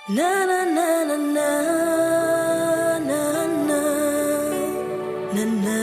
Na na na na na na na na na.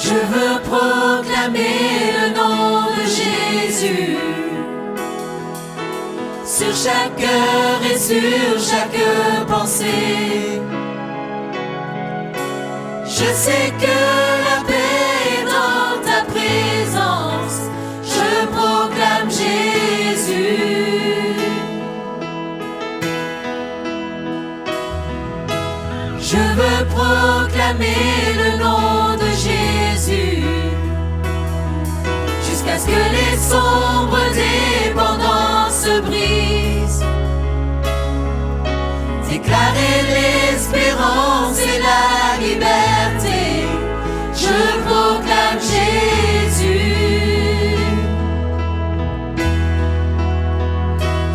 Je veux proclamer le nom de Jésus sur chaque cœur et sur chaque pensée. Je sais que la paix est dans ta présence. Je proclame Jésus. Je veux proclamer le nom de Jésus jusqu'à ce que les sombres dépendances brisent. Déclarer l'espérance et la liberté. Je proclame Jésus.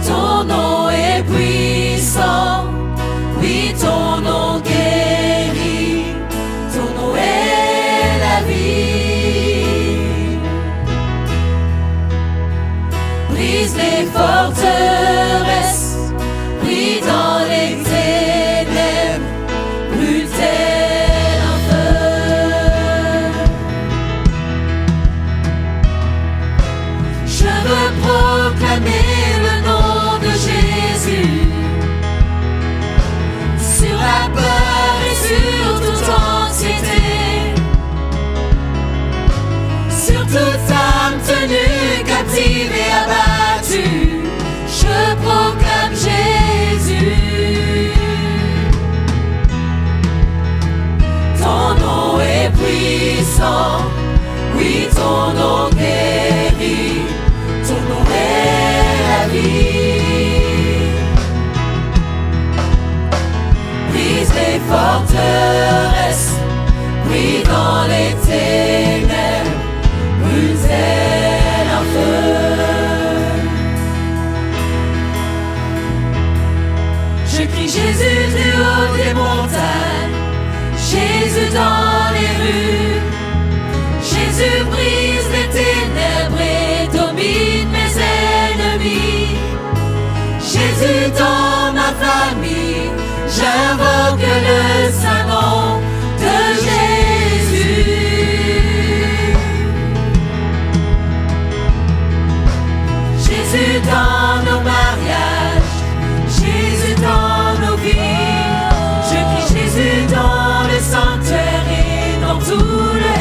Ton nom est puissant, oui, ton nom guérit, ton nom est la vie. Brise les forteresses, brille dans les ténèbres, brûle tel un feu. Je veux proclamer le nom de Jésus sur la peur et sur toute anxiété, sur toute âme tenue captive et abattue. Je proclame Jésus. Ton nom est puissant, oui, ton nom guérit, ton nom est la vie. Brise les forteresses, brille dans les ténèbres, brûle tel un feu. Je crie Jésus du haut des montagnes, Jésus dans les rues. Jésus brise les ténèbres et domine mes ennemis. Jésus dans ma famille, j'invoque le saint nom de Jésus. Jésus dans nos mariages, Jésus dans nos vies. Je crie Jésus dans le sanctuaire et dans tout le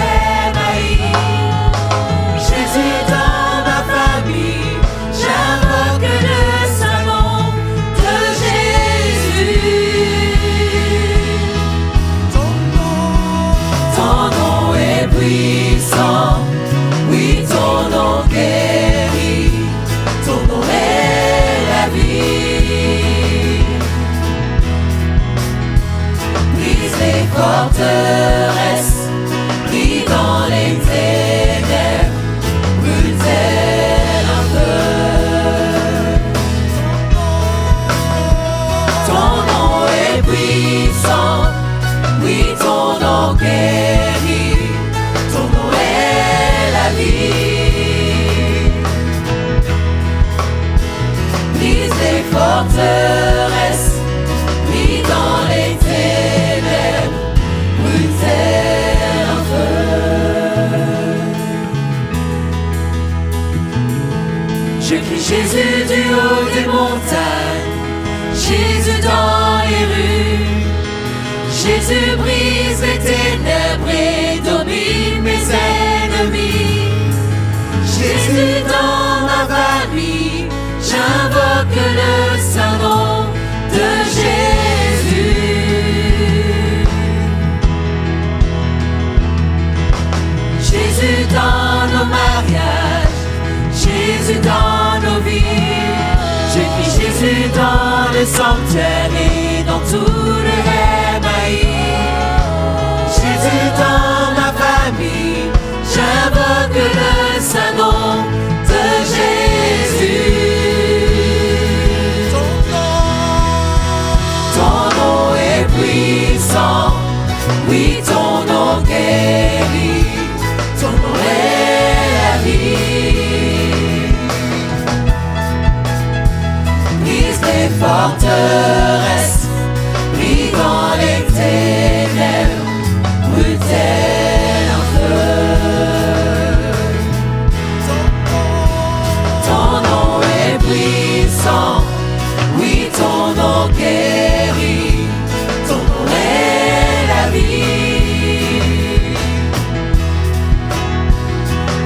MAI. Jésus dans ma famille, j'invoque le saint nom de Jésus. Ton nom est puissant, oui, ton nom guérit, ton nom est la vie. Brise les forteresses, brille dans les ténèbres, brûle tel un feu. Ton nom est puissant, oui, ton nom guérit, ton nom est la vie. Brise les forteresses, 見たれてる無声 brise les ténèbres et domine mes ennemis. Jésus dans ma famille, j'invoque le saint nom de Jésus. Jésus dans nos mariages, Jésus dans nos vies. Je crie Jésus dans le sanctuaire et dans tout le Hémaï. Jésus dans ma famille, j'invoque le saint nom de Jésus. Ton nom est puissant, oui ton nom guérit, ton nom est la vie. Brise les forteresses, brille dans les ténèbres, brûle tel un feu. Ton nom est puissant, oui ton nom guérit, ton nom est la vie.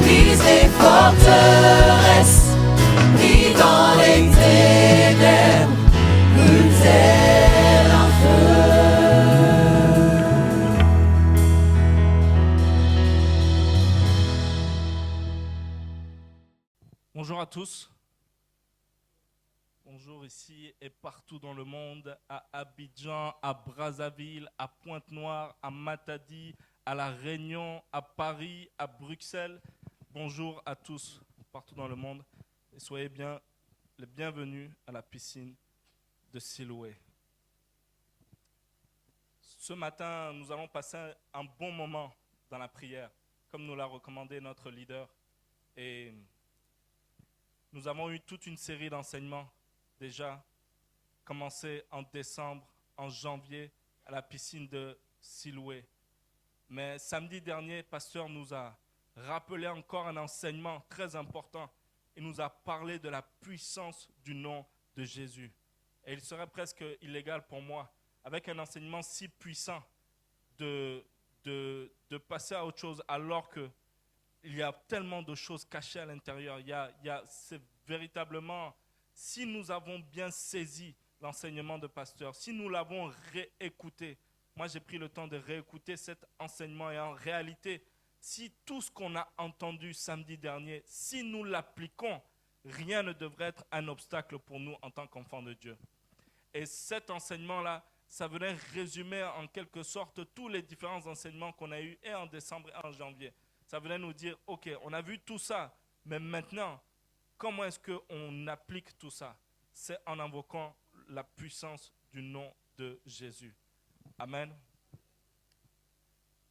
Brise les forteresses, brille dans les ténèbres, brûle tel un feu. Bonjour à tous. Bonjour ici et partout dans le monde, à Abidjan, à Brazzaville, à Pointe-Noire, à Matadi, à La Réunion, à Paris, à Bruxelles. Bonjour à tous partout dans le monde et soyez bien les bienvenus à la piscine de Siloué. Ce matin, nous allons passer un bon moment dans la prière, comme nous l'a recommandé notre leader. Et nous avons eu toute une série d'enseignements déjà, commencé en décembre, en janvier, à la piscine de Siloué. Mais samedi dernier, pasteur nous a rappelé encore un enseignement très important. Il nous a parlé de la puissance du nom de Jésus. Et il serait presque illégal pour moi, avec un enseignement si puissant, de passer à autre chose alors que il y a tellement de choses cachées à l'intérieur. C'est véritablement, si nous avons bien saisi l'enseignement de pasteur, si nous l'avons réécouté, moi j'ai pris le temps de réécouter cet enseignement et en réalité, si tout ce qu'on a entendu samedi dernier, si nous l'appliquons, rien ne devrait être un obstacle pour nous en tant qu'enfants de Dieu. Et cet enseignement-là, ça venait résumer en quelque sorte tous les différents enseignements qu'on a eus et en décembre et en janvier. Ça venait nous dire, ok, on a vu tout ça, mais maintenant, comment est-ce qu'on applique tout ça? C'est en invoquant la puissance du nom de Jésus. Amen.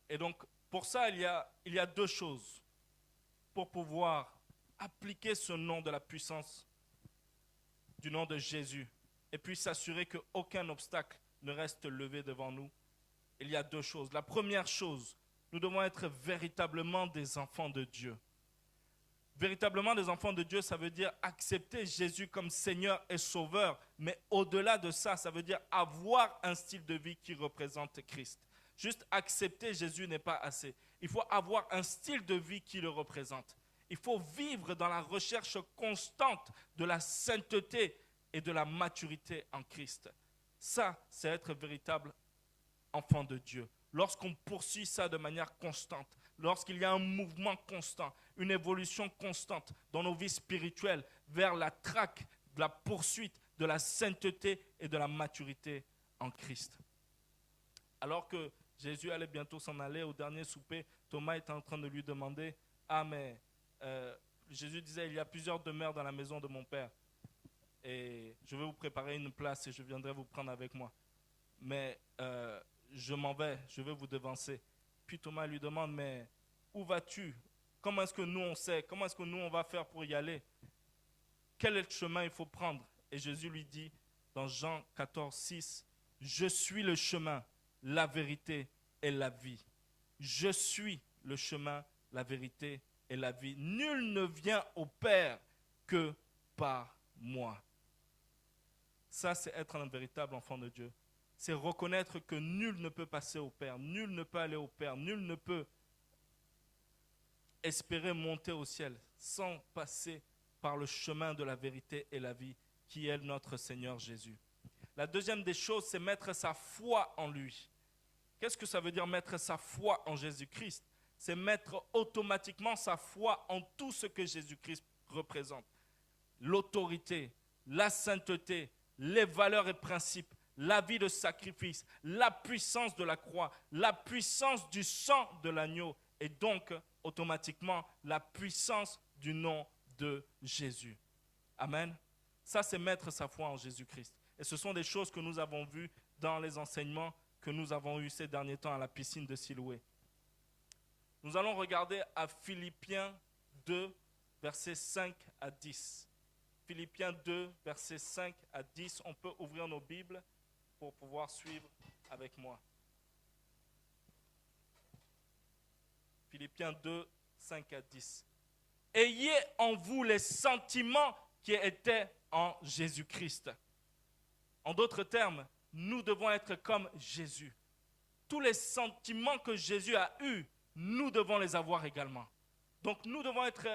Et donc, pour ça, il y a deux choses pour pouvoir appliquer ce nom de la puissance du nom de Jésus et puis s'assurer qu'aucun obstacle ne reste levé devant nous. Il y a deux choses. La première chose, nous devons être véritablement des enfants de Dieu. Véritablement des enfants de Dieu, ça veut dire accepter Jésus comme Seigneur et Sauveur. Mais au-delà de ça, ça veut dire avoir un style de vie qui représente Christ. Juste accepter Jésus n'est pas assez. Il faut avoir un style de vie qui le représente. Il faut vivre dans la recherche constante de la sainteté et de la maturité en Christ. Ça, c'est être véritable enfant de Dieu. Lorsqu'on poursuit ça de manière constante, lorsqu'il y a un mouvement constant, une évolution constante dans nos vies spirituelles vers la traque, de la poursuite de la sainteté et de la maturité en Christ. Alors que Jésus allait bientôt s'en aller au dernier souper, Thomas était en train de lui demander « Ah mais Jésus disait, il y a plusieurs demeures dans la maison de mon Père et je vais vous préparer une place et je viendrai vous prendre avec moi. Mais je m'en vais, je vais vous devancer. » Puis Thomas lui demande, mais où vas-tu? Comment est-ce que nous on sait? Comment est-ce que nous on va faire pour y aller? Quel est le chemin il faut prendre? Et Jésus lui dit dans Jean 14, 6, « Je suis le chemin, la vérité et la vie. Je suis le chemin, la vérité et la vie. Nul ne vient au Père que par moi. » Ça, c'est être un véritable enfant de Dieu. c'est reconnaître que nul ne peut passer au Père, nul ne peut aller au Père, nul ne peut espérer monter au ciel sans passer par le chemin de la vérité et la vie qui est notre Seigneur Jésus. La deuxième des choses, c'est mettre sa foi en lui. Qu'est-ce que ça veut dire mettre sa foi en Jésus-Christ? C'est mettre automatiquement sa foi en tout ce que Jésus-Christ représente. L'autorité, la sainteté, les valeurs et principes, la vie de sacrifice, la puissance de la croix, la puissance du sang de l'agneau et donc automatiquement la puissance du nom de Jésus. Amen. Ça, c'est mettre sa foi en Jésus-Christ. Et ce sont des choses que nous avons vues dans les enseignements que nous avons eus ces derniers temps à la piscine de Siloué. Nous allons regarder à Philippiens 2, versets 5 à 10. Philippiens 2, versets 5 à 10. On peut ouvrir nos Bibles pour pouvoir suivre avec moi. Philippiens 2, 5 à 10. Ayez en vous les sentiments qui étaient en Jésus-Christ. En d'autres termes, nous devons être comme Jésus. Tous les sentiments que Jésus a eus, nous devons les avoir également. Donc nous devons être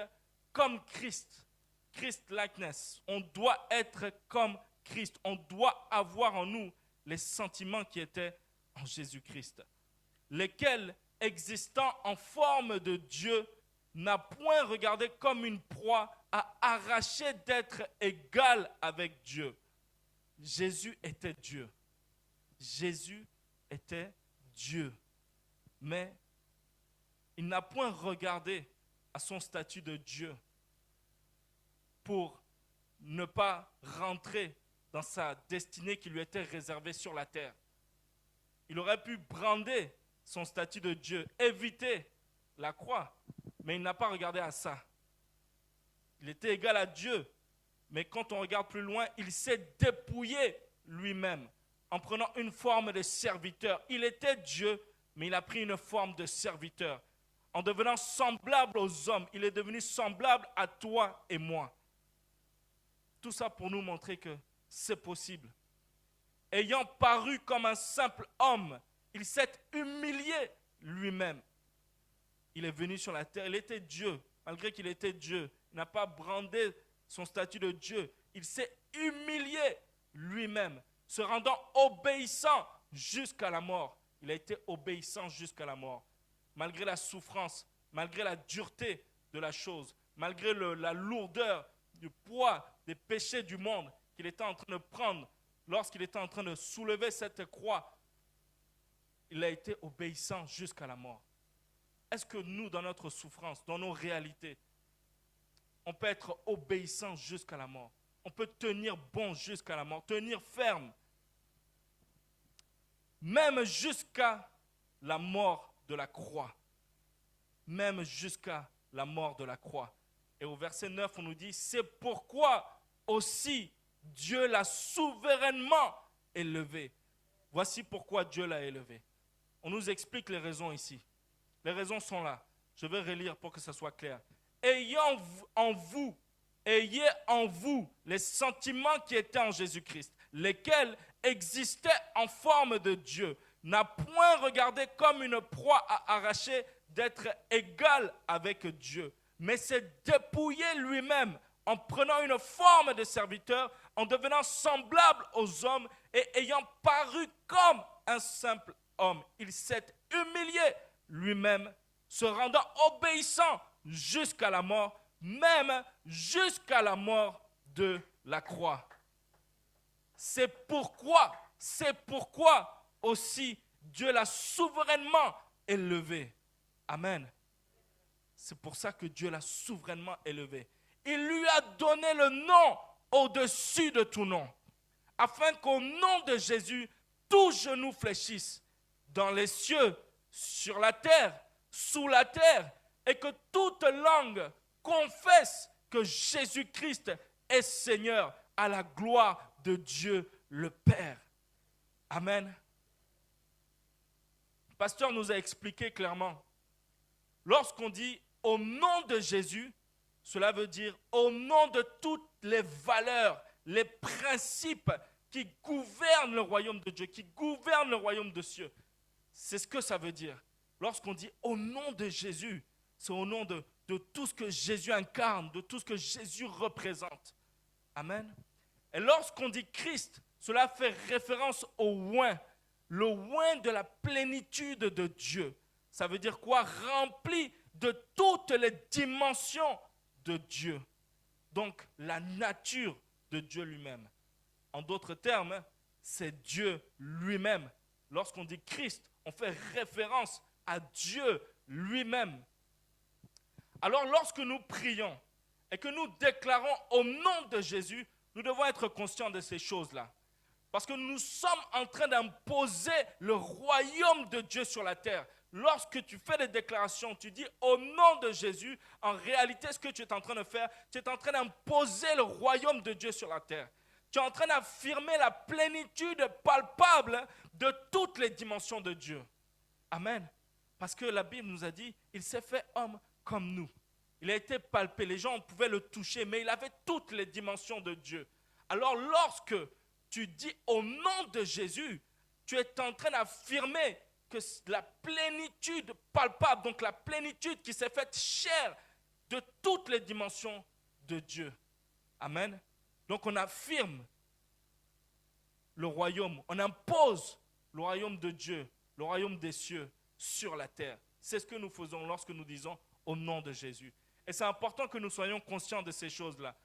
comme Christ. Christ likeness. On doit être comme Christ. On doit avoir en nous les sentiments qui étaient en Jésus-Christ. Lesquels, existant en forme de Dieu, n'a point regardé comme une proie à arracher d'être égal avec Dieu. Jésus était Dieu. Jésus était Dieu. Mais il n'a point regardé à son statut de Dieu pour ne pas rentrer dans sa destinée qui lui était réservée sur la terre. Il aurait pu brander son statut de Dieu, éviter la croix, mais il n'a pas regardé à ça. Il était égal à Dieu, mais quand on regarde plus loin, il s'est dépouillé lui-même en prenant une forme de serviteur. Il était Dieu, mais il a pris une forme de serviteur. En devenant semblable aux hommes, il est devenu semblable à toi et moi. Tout ça pour nous montrer que c'est possible. Ayant paru comme un simple homme, il s'est humilié lui-même. Il est venu sur la terre, il était Dieu, malgré qu'il était Dieu. Il n'a pas brandé son statut de Dieu. Il s'est humilié lui-même, se rendant obéissant jusqu'à la mort. Il a été obéissant jusqu'à la mort. Malgré la souffrance, malgré la dureté de la chose, malgré la lourdeur du poids des péchés du monde qu'il était en train de prendre, lorsqu'il était en train de soulever cette croix, il a été obéissant jusqu'à la mort. Est-ce que nous, dans notre souffrance, dans nos réalités, on peut être obéissant jusqu'à la mort? On peut tenir bon jusqu'à la mort, tenir ferme, même jusqu'à la mort de la croix. Même jusqu'à la mort de la croix. Et au verset 9, on nous dit, c'est pourquoi aussi Dieu l'a souverainement élevé. Voici pourquoi Dieu l'a élevé. On nous explique les raisons ici. Les raisons sont là. Je vais relire pour que ça soit clair. Ayez en vous les sentiments qui étaient en Jésus-Christ, lesquels existaient en forme de Dieu, n'a point regardé comme une proie à arracher d'être égal avec Dieu, mais s'est dépouillé lui-même en prenant une forme de serviteur, en devenant semblable aux hommes et ayant paru comme un simple homme. Il s'est humilié lui-même, se rendant obéissant jusqu'à la mort, même jusqu'à la mort de la croix. C'est pourquoi aussi Dieu l'a souverainement élevé. Amen. C'est pour ça que Dieu l'a souverainement élevé. Il lui a donné le nom au-dessus de tout nom, afin qu'au nom de Jésus, tout genou fléchisse, dans les cieux, sur la terre, sous la terre, et que toute langue confesse que Jésus-Christ est Seigneur, à la gloire de Dieu le Père. Amen. Le pasteur nous a expliqué clairement, lorsqu'on dit au nom de Jésus, cela veut dire au nom de toutes les valeurs, les principes qui gouverne le royaume de Dieu, qui gouverne le royaume des cieux. C'est ce que ça veut dire. Lorsqu'on dit au nom de Jésus, c'est au nom de tout ce que Jésus incarne, de tout ce que Jésus représente. Amen. Et lorsqu'on dit Christ, cela fait référence au oint, le oint de la plénitude de Dieu. Ça veut dire quoi? Rempli de toutes les dimensions de Dieu. Donc, la nature de Dieu lui-même. En d'autres termes, c'est Dieu lui-même. Lorsqu'on dit Christ, on fait référence à Dieu lui-même. Alors, lorsque nous prions et que nous déclarons au nom de Jésus, nous devons être conscients de ces choses-là. Parce que nous sommes en train d'imposer le royaume de Dieu sur la terre. Lorsque tu fais des déclarations, tu dis au nom de Jésus, en réalité, ce que tu es en train de faire, tu es en train d'imposer le royaume de Dieu sur la terre. Tu es en train d'affirmer la plénitude palpable de toutes les dimensions de Dieu. Amen. Parce que la Bible nous a dit, il s'est fait homme comme nous. Il a été palpé, les gens pouvaient le toucher, mais il avait toutes les dimensions de Dieu. Alors lorsque tu dis au nom de Jésus, tu es en train d'affirmer que la plénitude palpable, donc la plénitude qui s'est faite chair de toutes les dimensions de Dieu. Amen. Donc on affirme le royaume, on impose le royaume de Dieu, le royaume des cieux sur la terre. C'est ce que nous faisons lorsque nous disons au nom de Jésus. Et c'est important que nous soyons conscients de ces choses-là.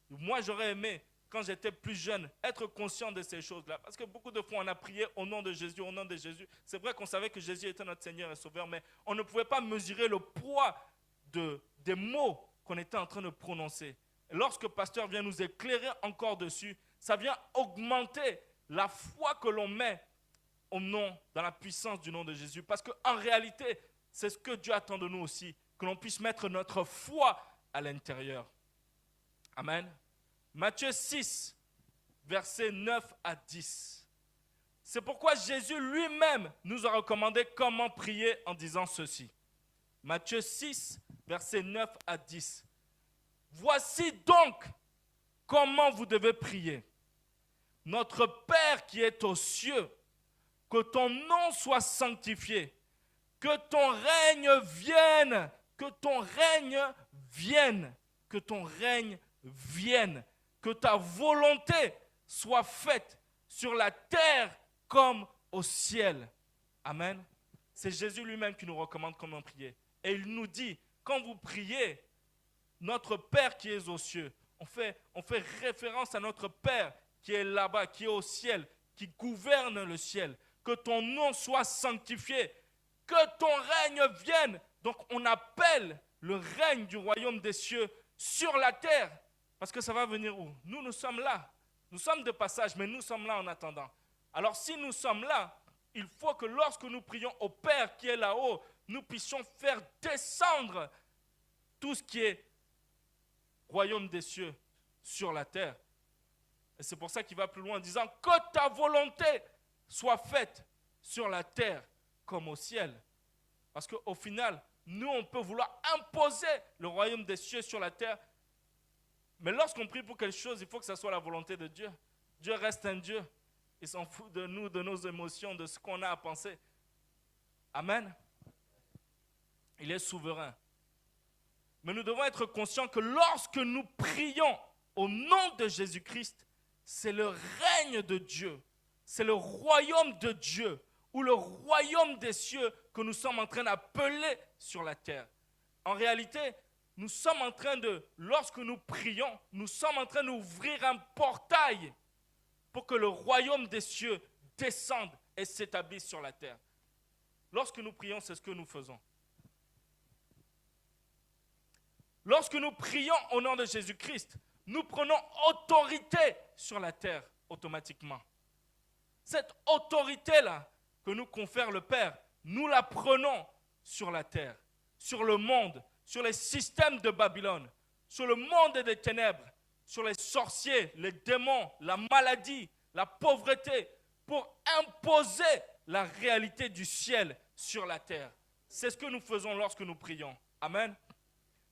Moi, j'aurais aimé, quand j'étais plus jeune, être conscient de ces choses-là. Parce que beaucoup de fois, on a prié au nom de Jésus, au nom de Jésus. C'est vrai qu'on savait que Jésus était notre Seigneur et Sauveur, mais on ne pouvait pas mesurer le poids des mots qu'on était en train de prononcer. Et lorsque le pasteur vient nous éclairer encore dessus, ça vient augmenter la foi que l'on met au nom, dans la puissance du nom de Jésus. Parce qu'en réalité, c'est ce que Dieu attend de nous aussi, que l'on puisse mettre notre foi à l'intérieur. Amen. Matthieu 6, versets 9 à 10. C'est pourquoi Jésus lui-même nous a recommandé comment prier en disant ceci. Matthieu 6, versets 9 à 10. Voici donc comment vous devez prier. Notre Père qui est aux cieux, que ton nom soit sanctifié, que ton règne vienne, que ton règne vienne, que ton règne vienne, que ta volonté soit faite sur la terre comme au ciel. Amen. C'est Jésus lui-même qui nous recommande comment prier. Et il nous dit, quand vous priez, notre Père qui est aux cieux, on fait référence à notre Père qui est là-bas, qui est au ciel, qui gouverne le ciel. Que ton nom soit sanctifié, que ton règne vienne. Donc on appelle le règne du royaume des cieux sur la terre. Parce que ça va venir où? Nous sommes là. Nous sommes de passage, mais nous sommes là en attendant. Alors si nous sommes là, il faut que lorsque nous prions au Père qui est là-haut, nous puissions faire descendre tout ce qui est royaume des cieux sur la terre. Et c'est pour ça qu'il va plus loin en disant que ta volonté soit faite sur la terre comme au ciel. Parce qu'au final, nous, on peut vouloir imposer le royaume des cieux sur la terre. Mais lorsqu'on prie pour quelque chose, il faut que ce soit la volonté de Dieu. Dieu reste un Dieu. Il s'en fout de nous, de nos émotions, de ce qu'on a à penser. Amen. Il est souverain. Mais nous devons être conscients que lorsque nous prions au nom de Jésus-Christ, c'est le règne de Dieu. C'est le royaume de Dieu ou le royaume des cieux que nous sommes en train d'appeler sur la terre. En réalité, nous sommes en train lorsque nous prions, nous sommes en train d'ouvrir un portail pour que le royaume des cieux descende et s'établisse sur la terre. Lorsque nous prions, c'est ce que nous faisons. Lorsque nous prions au nom de Jésus-Christ, nous prenons autorité sur la terre automatiquement. Cette autorité-là que nous confère le Père, nous la prenons sur la terre, sur le monde, sur les systèmes de Babylone, sur le monde des ténèbres, sur les sorciers, les démons, la maladie, la pauvreté, pour imposer la réalité du ciel sur la terre. C'est ce que nous faisons lorsque nous prions. Amen.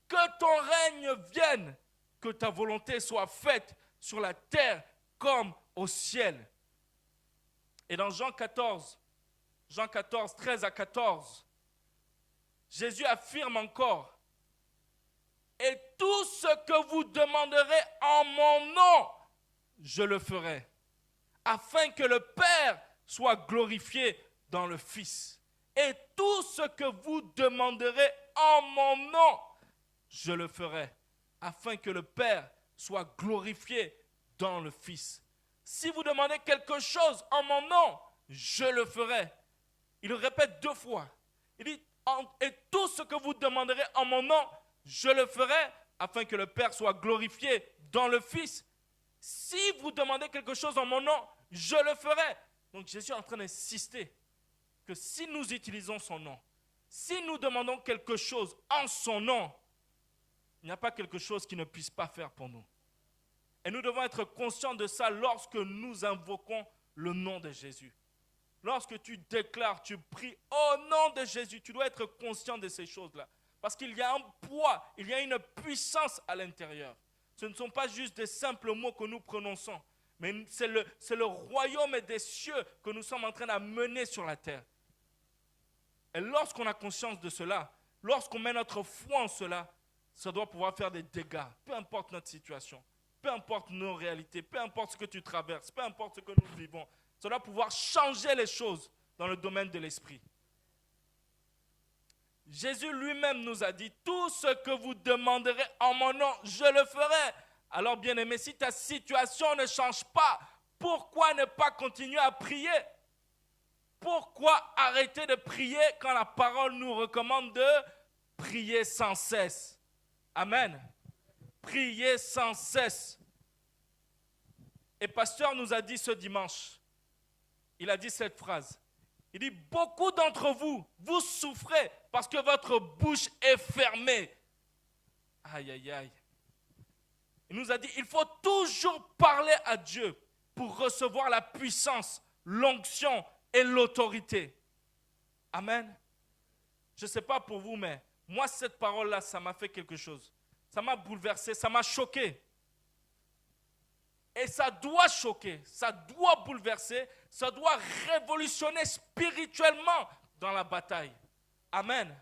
Que ton règne vienne, que ta volonté soit faite sur la terre comme au ciel. Et dans Jean 14, 13 à 14, Jésus affirme encore, « Et tout ce que vous demanderez en mon nom, je le ferai, afin que le Père soit glorifié dans le Fils. Et tout ce que vous demanderez en mon nom, je le ferai, afin que le Père soit glorifié dans le Fils. Si vous demandez quelque chose en mon nom, je le ferai. » Il le répète 2 fois. Il dit, « Et tout ce que vous demanderez en mon nom, je le ferai, afin que le Père soit glorifié dans le Fils. Si vous demandez quelque chose en mon nom, je le ferai. » Donc Jésus est en train d'insister que si nous utilisons son nom, si nous demandons quelque chose en son nom, il n'y a pas quelque chose qu'il ne puisse pas faire pour nous. Et nous devons être conscients de ça lorsque nous invoquons le nom de Jésus. Lorsque tu déclares, tu pries au nom de Jésus, tu dois être conscient de ces choses-là. Parce qu'il y a un poids, il y a une puissance à l'intérieur. Ce ne sont pas juste des simples mots que nous prononçons, mais c'est le royaume des cieux que nous sommes en train d'amener sur la terre. Et lorsqu'on a conscience de cela, lorsqu'on met notre foi en cela, ça doit pouvoir faire des dégâts, peu importe notre situation, peu importe nos réalités, peu importe ce que tu traverses, peu importe ce que nous vivons. Ça doit pouvoir changer les choses dans le domaine de l'esprit. Jésus lui-même nous a dit, tout ce que vous demanderez en mon nom, je le ferai. Alors bien-aimé, si ta situation ne change pas, pourquoi ne pas continuer à prier? Pourquoi arrêter de prier quand la parole nous recommande de prier sans cesse? Amen. Prier sans cesse. Et pasteur nous a dit ce dimanche, il a dit cette phrase. Il dit, beaucoup d'entre vous, vous souffrez parce que votre bouche est fermée. Aïe, aïe, aïe. Il nous a dit, il faut toujours parler à Dieu pour recevoir la puissance, l'onction et l'autorité. Amen. Je ne sais pas pour vous, mais moi, cette parole-là, ça m'a fait quelque chose. Ça m'a bouleversé, ça m'a choqué. Et ça doit choquer, ça doit bouleverser, ça doit révolutionner spirituellement dans la bataille. Amen.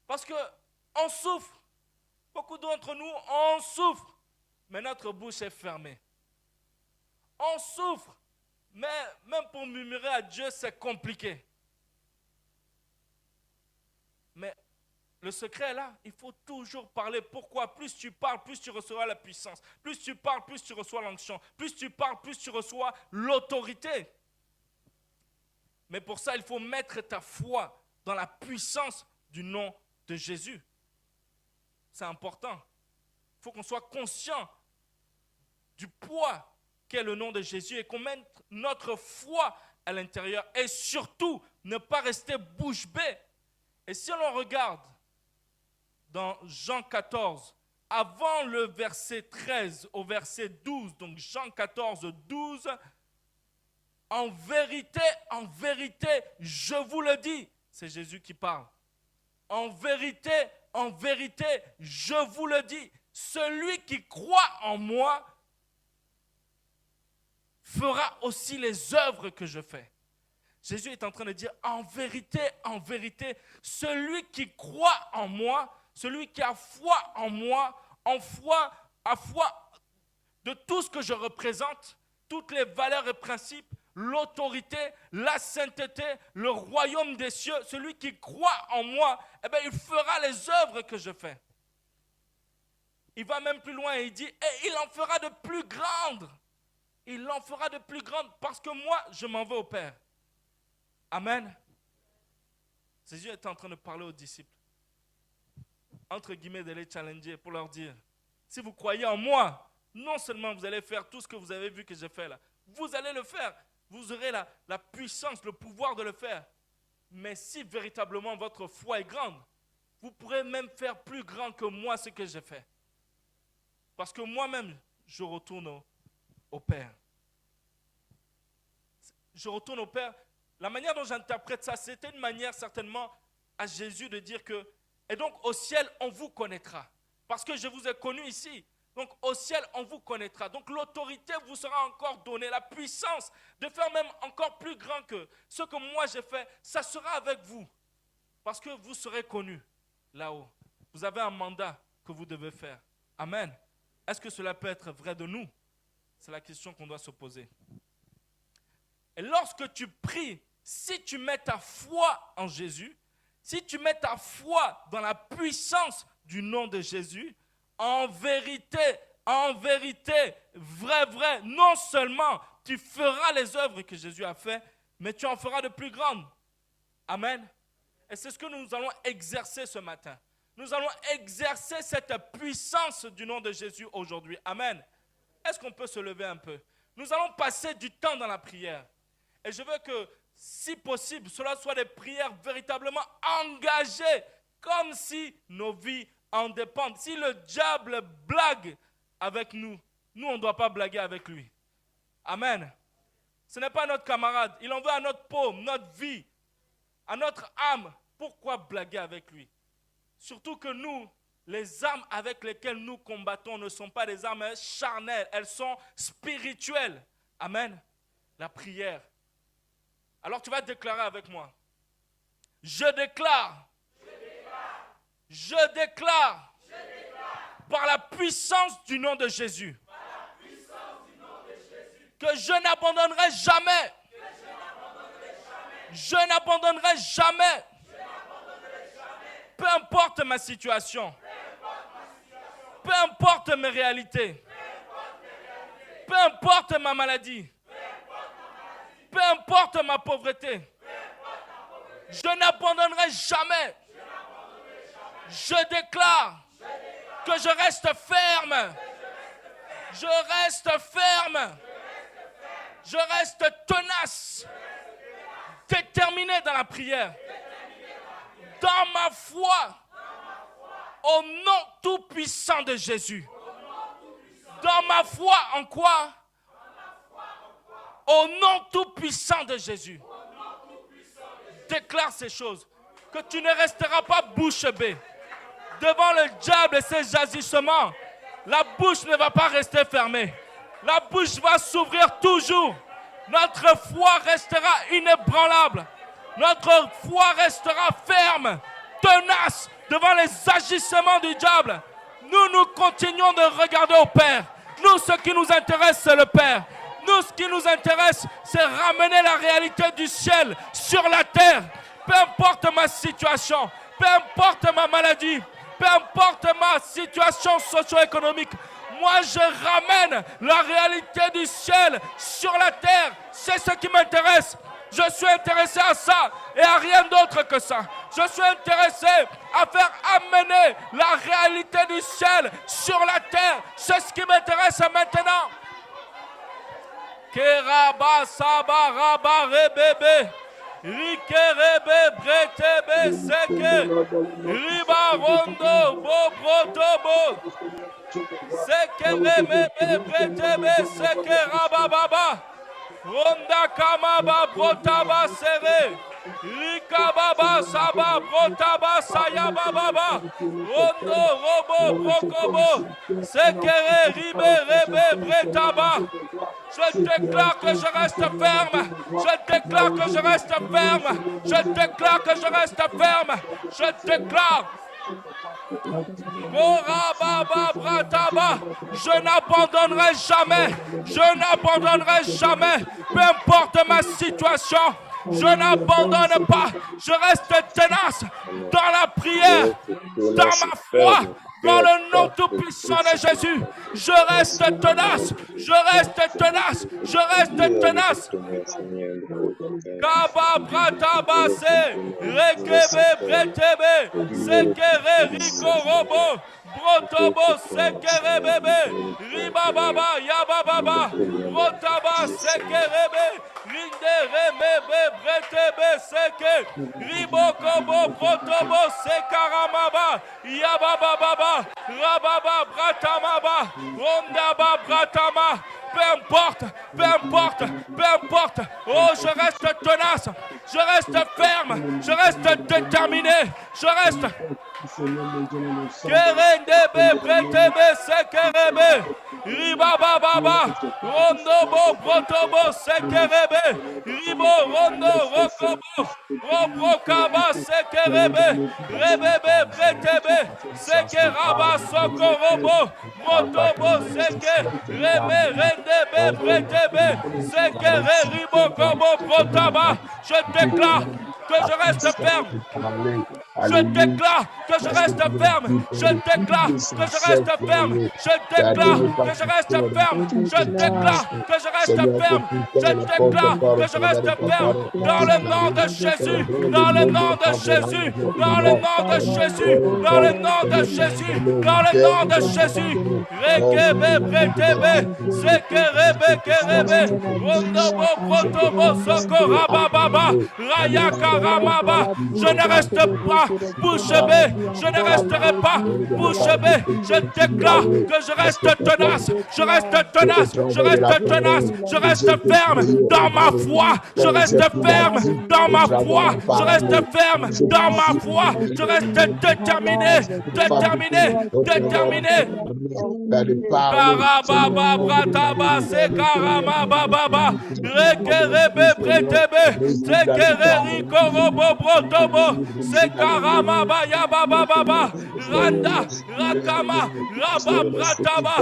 Parce qu'on souffre. Beaucoup d'entre nous, on souffre. Mais notre bouche est fermée. On souffre. Mais même pour murmurer à Dieu, c'est compliqué. Mais le secret est là, il faut toujours parler. Pourquoi? Plus tu parles, plus tu recevras la puissance. Plus tu parles, plus tu reçois l'onction. Plus tu parles, plus tu reçois l'autorité. Mais pour ça, il faut mettre ta foi dans la puissance du nom de Jésus. C'est important. Il faut qu'on soit conscient du poids qu'est le nom de Jésus et qu'on mette notre foi à l'intérieur. Et surtout, ne pas rester bouche bée. Et si on regarde dans Jean 14, avant le verset 13 au verset 12, donc Jean 14, 12, en vérité, je vous le dis, c'est Jésus qui parle. En vérité, je vous le dis, celui qui croit en moi fera aussi les œuvres que je fais. Jésus est en train de dire, en vérité, celui qui croit en moi, celui qui a foi en moi, a foi de tout ce que je représente, toutes les valeurs et principes, l'autorité, la sainteté, le royaume des cieux, celui qui croit en moi, eh bien, il fera les œuvres que je fais. Il va même plus loin et il dit, et il en fera de plus grandes. Il en fera de plus grandes parce que moi, je m'en vais au Père. Amen. Jésus est en train de parler aux disciples. Entre guillemets, de les challenger pour leur dire, si vous croyez en moi, non seulement vous allez faire tout ce que vous avez vu que j'ai fait là, vous allez le faire. Vous aurez la puissance, le pouvoir de le faire. Mais si véritablement votre foi est grande, vous pourrez même faire plus grand que moi ce que j'ai fait. Parce que moi-même, je retourne au Père. Je retourne au Père. La manière dont j'interprète ça, c'était une manière certainement à Jésus de dire que, et donc au ciel, on vous connaîtra. Parce que je vous ai connu ici. Donc au ciel, on vous connaîtra. Donc l'autorité vous sera encore donnée, la puissance de faire même encore plus grand que ce que moi j'ai fait, ça sera avec vous. Parce que vous serez connus là-haut. Vous avez un mandat que vous devez faire. Amen. Est-ce que cela peut être vrai de nous? C'est la question qu'on doit se poser. Et lorsque tu pries, si tu mets ta foi en Jésus, si tu mets ta foi dans la puissance du nom de Jésus, en vérité, vrai, non seulement tu feras les œuvres que Jésus a fait, mais tu en feras de plus grandes. Amen. Et c'est ce que nous allons exercer ce matin. Nous allons exercer cette puissance du nom de Jésus aujourd'hui. Amen. Est-ce qu'on peut se lever un peu? Nous allons passer du temps dans la prière. Et je veux que, si possible, cela soit des prières véritablement engagées, comme si nos vies en dépendent. Si le diable blague avec nous, nous, on ne doit pas blaguer avec lui. Amen. Ce n'est pas notre camarade. Il en veut à notre peau, notre vie, à notre âme. Pourquoi blaguer avec lui? Surtout que nous, les armes avec lesquelles nous combattons ne sont pas des armes charnelles, elles sont spirituelles. Amen. La prière. Alors tu vas déclarer avec moi. Je déclare par la puissance du nom de Jésus, que je n'abandonnerai jamais. Je n'abandonnerai jamais. Peu importe ma situation. Peu importe mes réalités. Peu importe ma maladie. Peu importe ma pauvreté. Je n'abandonnerai jamais. Je déclare que je reste ferme. Je reste ferme. Je reste tenace. Déterminé dans la prière. Dans ma foi. Au nom tout-puissant de Jésus. Dans ma foi en quoi? Au nom tout-puissant de Jésus. Déclare ces choses. Que tu ne resteras pas bouche bée. Devant le diable et ses agissements, la bouche ne va pas rester fermée. La bouche va s'ouvrir toujours. Notre foi restera inébranlable. Notre foi restera ferme, tenace devant les agissements du diable. Nous continuons de regarder au Père. Nous, ce qui nous intéresse, c'est le Père. Nous, ce qui nous intéresse, c'est ramener la réalité du ciel sur la terre. Peu importe ma situation, peu importe ma maladie, peu importe ma situation socio-économique, moi je ramène la réalité du ciel sur la terre. C'est ce qui m'intéresse. Je suis intéressé à ça et à rien d'autre que ça. Je suis intéressé à faire amener la réalité du ciel sur la terre. C'est ce qui m'intéresse maintenant. Keraba saba raba rebebe. Rikerebe bretebe seke. Riba rondo bo brotobo. Seke remebe bretebe seke rabababa. Ronda kamaba brotaba sere. Rika baba saba brotaba sayaba baba. Rondo robo brokobo. Sekere ribe rebe bretaba. Je déclare que je reste ferme. Je déclare que je reste ferme. Je déclare que je reste ferme. Je déclare. Je n'abandonnerai jamais. Je n'abandonnerai jamais. Peu importe ma situation. Je n'abandonne pas. Je reste tenace dans la prière, dans ma foi. Dans le nom tout-puissant de Jésus, je reste tenace, je reste tenace, je reste tenace. Kaba bratabase, rekebe bretebe, sekere rikorobo, brotobo sekere bebe, ribababa yabababa, brotaba sekere be, rinde remebe bretebe seke, ribokobo brotobo sekaramaba, yabababa. Rababa bratamaba, rondaba bratama. Peu importe, peu importe, peu importe. Oh, je reste tenace, Je reste ferme. Je reste déterminé. Je reste. Kerendebe, bretebe, sekerebe. Ribaba baba. Rondobo, brotobo, sekerebe. Ribo, rondo, rokobo. Robrokaba, sekerebe. Rebebe, bretebe. Sekeraba, sokorobo. Brotobo, seke. Rebe, rendebe, bretebe. Sekere, ribo, kobo, brotaba. Je déclare que je reste ferme. Je déclare que je reste ferme. Je déclare que je reste ferme. Je déclare que je reste ferme. Je déclare que je reste ferme. Je déclare que je reste ferme. Dans le nom de Jésus. Dans le nom de Jésus. Dans le nom de Jésus. Dans le nom de Jésus. Dans le nom de Jésus. Rekebe, bretebe. Sekerebe, kerebe. Rondobo, protobo, sokora, baba. Raya, karamaba. Je ne reste pas bouche bée, je ne resterai pas bouche bée. Je déclare que je reste tenace, je reste tenace, je reste tenace, je reste ferme dans ma foi, je reste ferme dans ma foi, je reste ferme dans ma foi, je reste déterminé, déterminé, déterminé. Karababa, brataba, sekarama, bababa, rekerebe, bretebe, sekere, rikorobo, brotobo, sekarama, baya, baba, baba, randa, rakama, raba, brataba,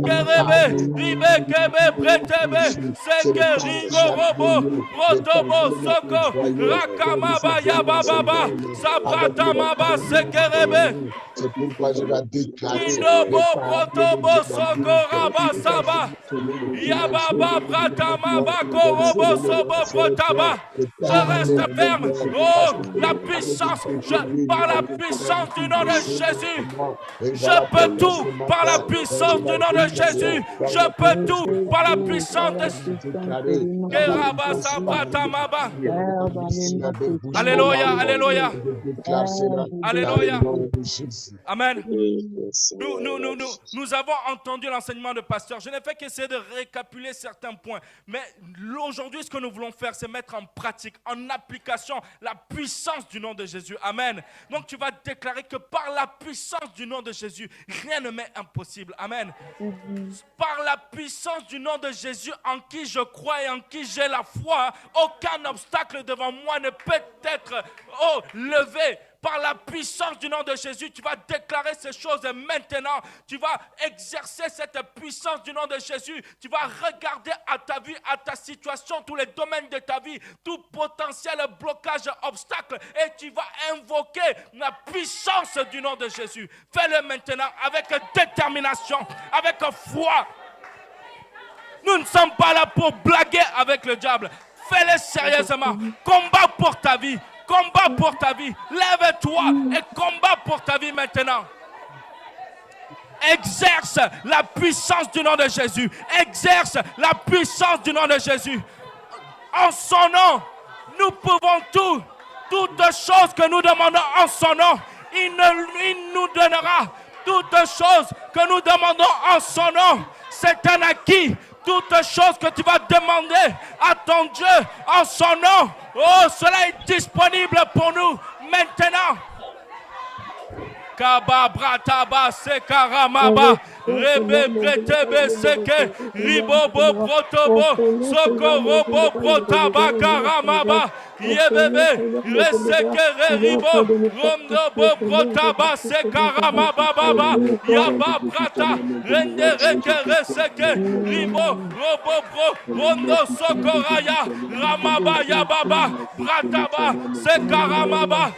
kerebe, ribe, kebe, bretebe, sekeri, gorobo, brotobo, soko, rakama, baya, baba, sabratama, ba, sekerebe. C'est pourquoi je la déclare. Inobo, brotobo, soko, raba, saba, yababa, bratama, ba, korobo, sobo, brotaba. Je reste ferme. Oh, la puissance, par la puissance du nom de Jésus. Je peux tout par la puissance du nom de Jésus. Je peux tout par la puissance de Alléluia, alléluia. Alléluia. Amen. Nous avons entendu l'enseignement de pasteur. Je n'ai fait qu'essayer de récapituler certains points. Mais aujourd'hui, ce que nous voulons faire, c'est mettre en pratique, en application, la puissance du nom de Jésus. Amen. Donc tu vas déclarer que par la puissance du nom de Jésus, rien ne m'est impossible. Amen. Par la puissance du nom de Jésus en qui je crois et en qui j'ai la foi, aucun obstacle devant moi ne peut être levé. Par la puissance du nom de Jésus, tu vas déclarer ces choses et maintenant, tu vas exercer cette puissance du nom de Jésus. Tu vas regarder à ta vie, à ta situation, tous les domaines de ta vie, tout potentiel blocage, obstacle, et tu vas invoquer la puissance du nom de Jésus. Fais-le maintenant avec détermination, avec foi. Nous ne sommes pas là pour blaguer avec le diable. Fais-le sérieusement. Combat pour ta vie. Combat pour ta vie. Lève-toi et combat pour ta vie maintenant. Exerce la puissance du nom de Jésus. Exerce la puissance du nom de Jésus. En son nom, nous pouvons tout. Toutes choses que nous demandons en son nom, il nous donnera. Toutes choses que nous demandons en son nom, c'est un acquis. Toutes choses que tu vas demander à ton Dieu en son nom, cela est disponible pour nous maintenant. Kaba brataba sekaramaba rebe bretebe seke ribobo brotobo sokorobo brotaba karamaba yebebe reseke ribo romdobo brotaba sekaramaba baba yaba brata rende reke reseke ribo robo bro rondo sokoraya ramaba yababa brataba sekaramaba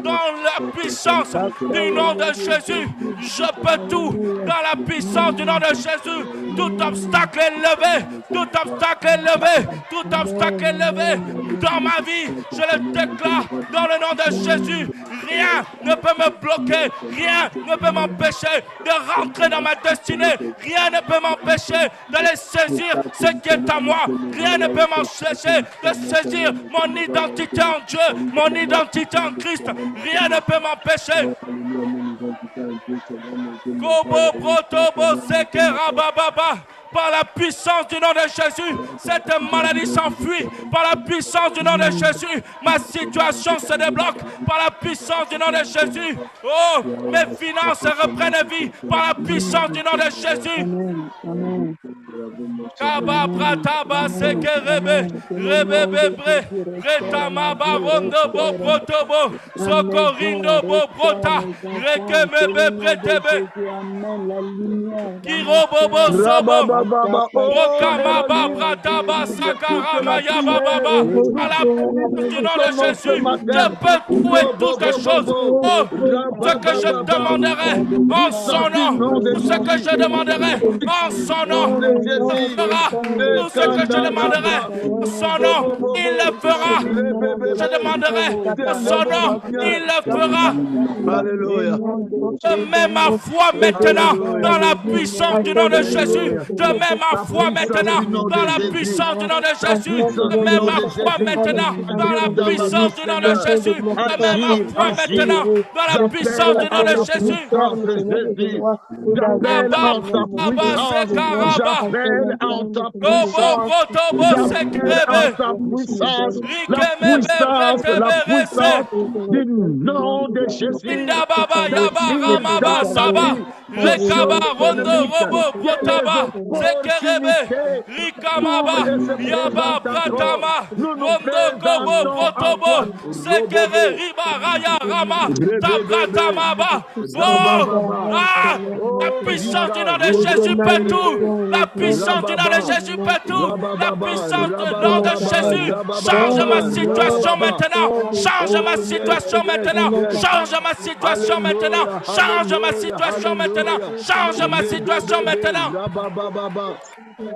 dans la puissance du nom de Jésus, je peux tout. Dans la puissance du nom de Jésus, tout obstacle est levé. Tout obstacle est levé. Tout obstacle est levé. Dans ma vie, je le déclare dans le nom de Jésus. Rien ne peut me bloquer. Rien ne peut m'empêcher de rentrer dans ma destinée. Rien ne peut m'empêcher d'aller saisir ce qui est à moi. Rien ne peut m'empêcher de saisir mon identité en Dieu, mon identité en Christ. Rien ne peut m'empêcher. Kobo brotobo seke rabababa Par la puissance du nom de Jésus, cette maladie s'enfuit. Par la puissance du nom de Jésus, ma situation se débloque. Par la puissance du nom de Jésus, oh, mes finances reprennent vie. Par la puissance du nom de Jésus. Kaba brataba sekerebe rebebebre retama barondo bo protobo sokorindo bo prota rekemebe pretebe kirobobo sobo okama brataba sakarama yababa. À la puissance du nom de Jésus, je peux trouver toutes les choses. Oh, ce que je demanderai en son nom, ce que je demanderai en son nom, fera tout ce que je demanderai en son nom, il le fera. Je demanderai en son nom, il le fera. Alléluia. Je mets ma foi maintenant dans la puissance du nom de Jésus. Je mets ma foi maintenant dans la puissance du nom de Jésus. Je mets ma foi maintenant dans la puissance du nom de Jésus. Je mets ma foi maintenant dans la puissance du nom de Jésus. J'appelle en ta puissance, la puissance du nom de Jésus. Rekaba rondo robo protaba sekerebe rikamaba yaba pratama rondo gobo protobo sekere riba raya rama tabratamaba. Oh, la puissance du nom de Jésus peut tout. La puissance du nom de Jésus peut tout. La puissance du nom de Jésus change ma situation maintenant. Change ma situation maintenant. Change ma situation maintenant. Change ma situation maintenant. Change ma situation maintenant.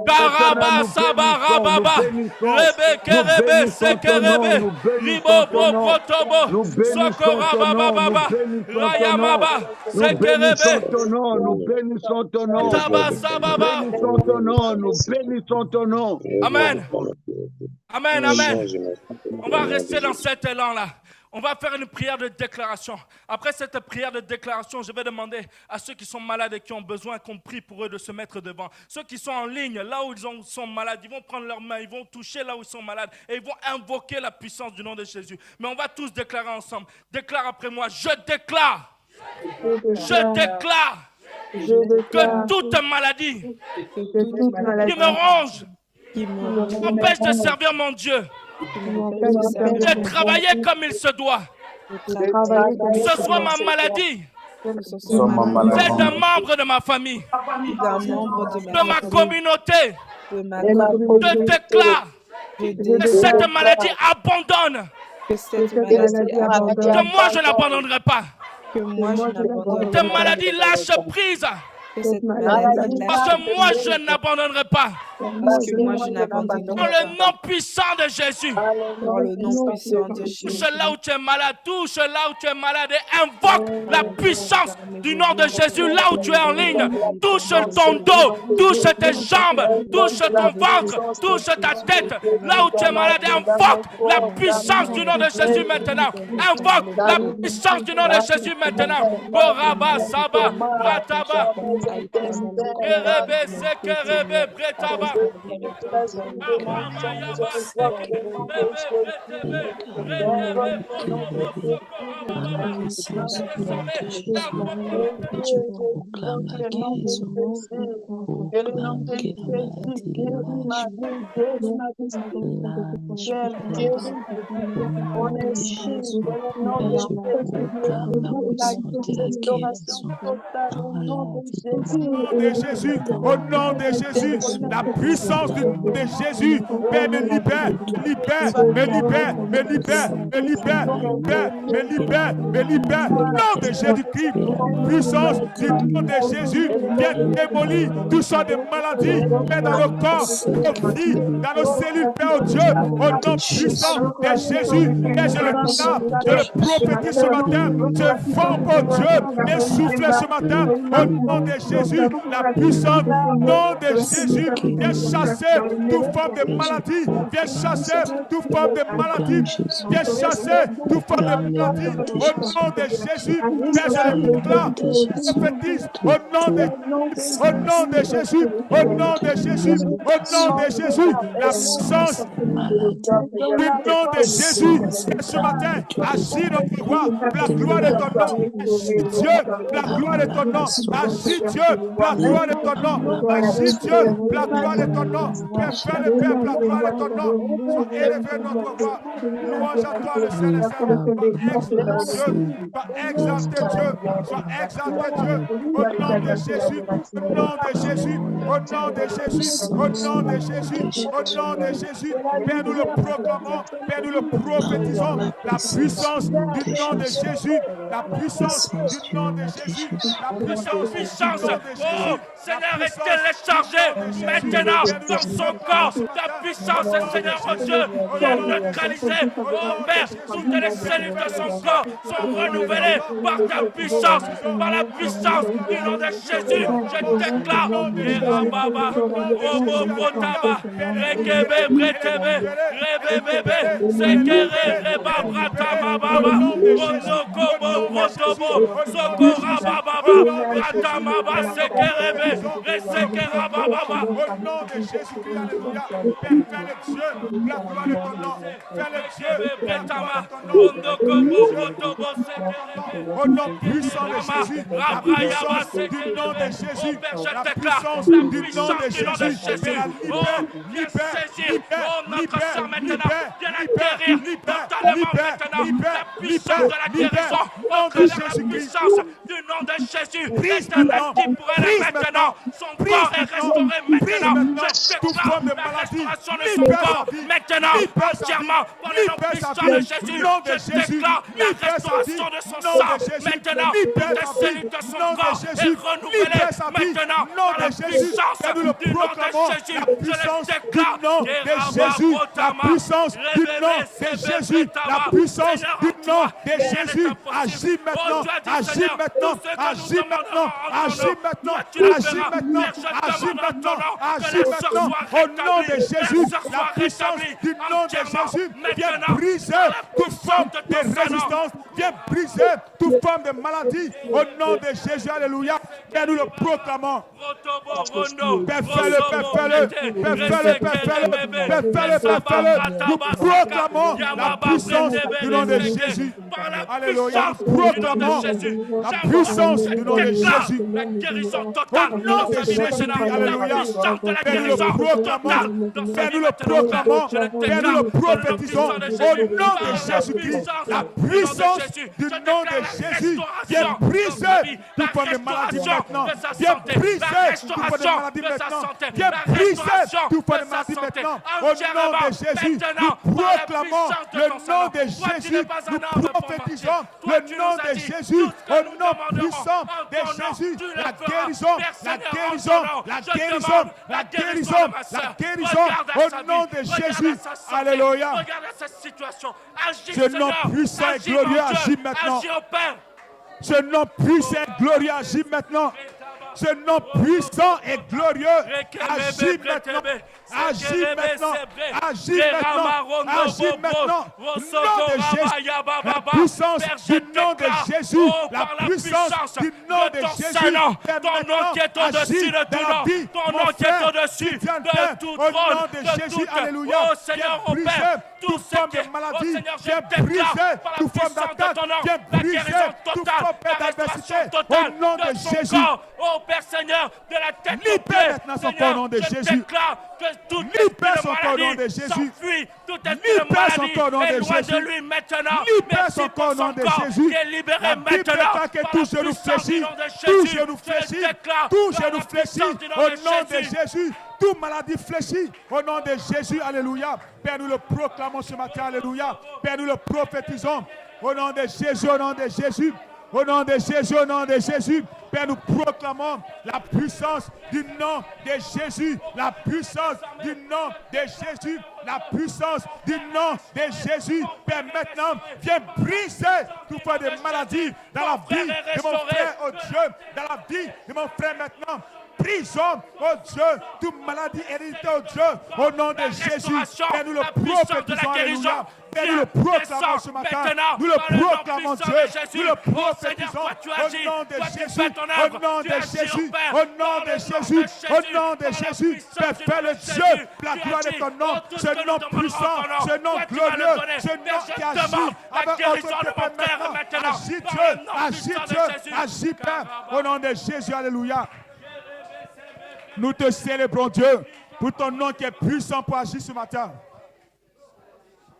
Karaba sabarababa rebe kerebe sekerebe ribobo protobo sokorababa rayamaba sekerebe. Nous bénissons ton nom. Nous bénissons ton nom. Amen. Amen, amen. On va rester dans cet élan-là. On va faire une prière de déclaration. Après cette prière de déclaration, je vais demander à ceux qui sont malades et qui ont besoin qu'on prie pour eux de se mettre devant. Ceux qui sont en ligne, là où ils sont malades, ils vont prendre leurs mains, ils vont toucher là où ils sont malades et ils vont invoquer la puissance du nom de Jésus. Mais on va tous déclarer ensemble. Déclare après moi, je déclare que toute maladie qui me ronge empêche de servir mon Dieu, de travailler comme il se doit. Ce soit ma maladie, c'est un membre de ma famille, de ma communauté. Je déclare que cette maladie abandonne. Que moi je n'abandonnerai pas. Cette maladie lâche prise. Parce que moi je n'abandonnerai pas. Dans le nom puissant de Jésus. Touche là où tu es malade, touche là où tu es malade et invoque la puissance du nom de Jésus là où tu es en ligne. Touche ton dos, touche tes jambes, touche ton ventre, touche ta tête là où tu es malade et invoque la puissance du nom de Jésus maintenant. Invoque la puissance du nom de Jésus maintenant. Boraba, Saba, Rataba, Kerebe, Sekerebe, Bretaba. Jésus, au nom de Jésus, la puissance du nom de Jésus, Père, me libère, nom de Jésus-Christ, puissance du nom de Jésus, viens démolir tout sort de maladie, Père, dans le corps, dans nos vies, dans nos cellules, Père, oh Dieu, au nom puissant de Jésus, Père, je le déclare, je le prophétise ce matin, je forme, oh Dieu, mes souffles ce matin, au nom de Jésus, la puissance du nom de Jésus, viens chasser toute forme de maladie, viens chasser toute forme de maladie, viens chasser toute forme de maladie, au nom de Jésus, Père, je le déclare, prophétise, au nom de Jésus, au nom de Jésus, au nom de Jésus, la puissance du nom de Jésus, et ce matin, agis notre roi, la gloire de ton nom, agis Dieu, la gloire de ton nom, agis Dieu, la gloire de ton nom, agis Dieu, la gloire de ton nom, Père, fais le peuple, la gloire de ton nom, sois élevé notre roi, louange à toi le Seigneur, sois exalté Dieu, sois exalté Dieu, au nom de Jésus, au nom de Jésus, au nom de Jésus, au nom de Jésus, au nom de Jésus, Père, nous le proclamons, Père, nous le prophétisons, la puissance du nom de Jésus, la puissance du nom de Jésus, la puissance du nom de Jésus. Oh, Seigneur, est téléchargé maintenant dans son corps. Ta puissance, Seigneur, oh Dieu, vient neutraliser. Oh Père, toutes les cellules de son corps sont renouvelées par ta puissance, par la puissance du nom de Jésus. Je déclare, Rababa, Robo Botaba, Rekebe, Bretebe, Rebebebe, Sekere, Reba, Bratama, Baba, Rozokobo, Rozobo, Sokora, Baba, Bratama, Sekerebe, Resekera, Baba. Au nom de Jésus-Christ, alléluia. Père, fais le Dieu, la gloire de ton nom. Fais le Dieu, la gloire de ton nom. Au nom puissant de Jésus, la puissance du nom de Jésus, la puissance du nom de Jésus, du nom de Jésus, l'éternel qui pourrait maintenant, son corps est restauré maintenant, je déclare la restauration de son corps maintenant, entièrement, par le nom puissant de Jésus, je déclare la restauration de son sang, maintenant, toutes les cellules de son corps est renouvelée, maintenant, par la puissance du nom de Jésus, je le déclare, la puissance du nom de Jésus, la puissance du nom de Jésus, agis maintenant, agis maintenant, agis maintenant, agis maintenant, agis maintenant, agis maintenant, agis maintenant, au nom de Jésus, la puissance du nom de Jésus vient briser toute forme de résistance, vient briser toute forme de maladie, au nom de Jésus, alléluia, et nous le proclamons. Père, fais-le, Père, fais-le, Père, fais-le, Père, fais-le, Père, fais-le, Père, fais-le, nous proclamons la puissance du nom de Jésus, alléluia, nous proclamons la puissance du nom de Jésus, la guérison totale, au nom de Jésus, alléluia, et nous le proclamons, et nous le proclamons, et nous le prophétisons, au nom de Jésus-Christ, la puissance du nom de Jésus vient briser toute forme de maladie maintenant, vient briser toute forme de maladie maintenant, vient briser toute forme de maladie maintenant, au nom de Jésus, nous proclamons le nom de Jésus, nous prophétisons le nom de Jésus, au nom puissant de Jésus, la guérison, la guérison, la guérison, la guérison, la guérison, au nom de Jésus, alléluia. Regarde cette situation. Agis, Ce nom puissant et glorieux agit maintenant. Ce nom puissant et glorieux agit maintenant. Ce nom puissant et glorieux agit maintenant. Agis maintenant, agis maintenant, agis maintenant. Nom de Jésus, la puissance du nom de Jésus, la puissance du nom de Jésus. Ton nom qui est au-dessus de tout nom, ton nom qui est au-dessus de tout trône, de tout. Alléluia. Oh Seigneur, au Père, tout forme de maladie, viens briser toute forme d'attaque, viens briser toute forme d'adversité au nom de Jésus. Oh Père Seigneur, de la tête aux Libère maintenant son corps au nom de Jésus. Que toute libère son corps au nom de Jésus. s'enfuit, toute libère son corps au nom de est loin Jésus. de lui maintenant. Libère son corps au nom de Jésus. Qui est libéré La Bible maintenant. déclare que tout genou fléchit, tout genou fléchit, tout genou fléchit au nom de Jésus. Toute maladie fléchit au nom de Jésus, alléluia. Père, nous le proclamons ce matin, alléluia. Père, nous le prophétisons au nom de Jésus, au nom de Jésus. Au nom de Jésus, au nom de Jésus, Père, nous proclamons la puissance du nom de Jésus, la puissance du nom de Jésus, la puissance du nom de Jésus. Père, maintenant, viens briser toute forme de maladie dans la vie de mon frère, oh Dieu, dans la vie de mon frère maintenant. prison, oh Dieu, toute maladie héréditaire, oh Dieu, au nom de Jésus, et nous le prophétisons, alléluia. Et nous le proclamons ce matin. Nous le proclamons, Dieu. Nous le prophétisons au nom de Jésus. Au nom de Jésus. Au nom de Jésus. Au nom de Jésus. Fais le Dieu. La gloire de ton nom. Ce nom puissant. Ce nom glorieux. Ce nom qui agit avec autorité maintenant. Agis Dieu. Agis Dieu. Agis Père. Au nom de Jésus. Alléluia. Nous te célébrons, Dieu, pour ton nom qui est puissant pour agir ce matin.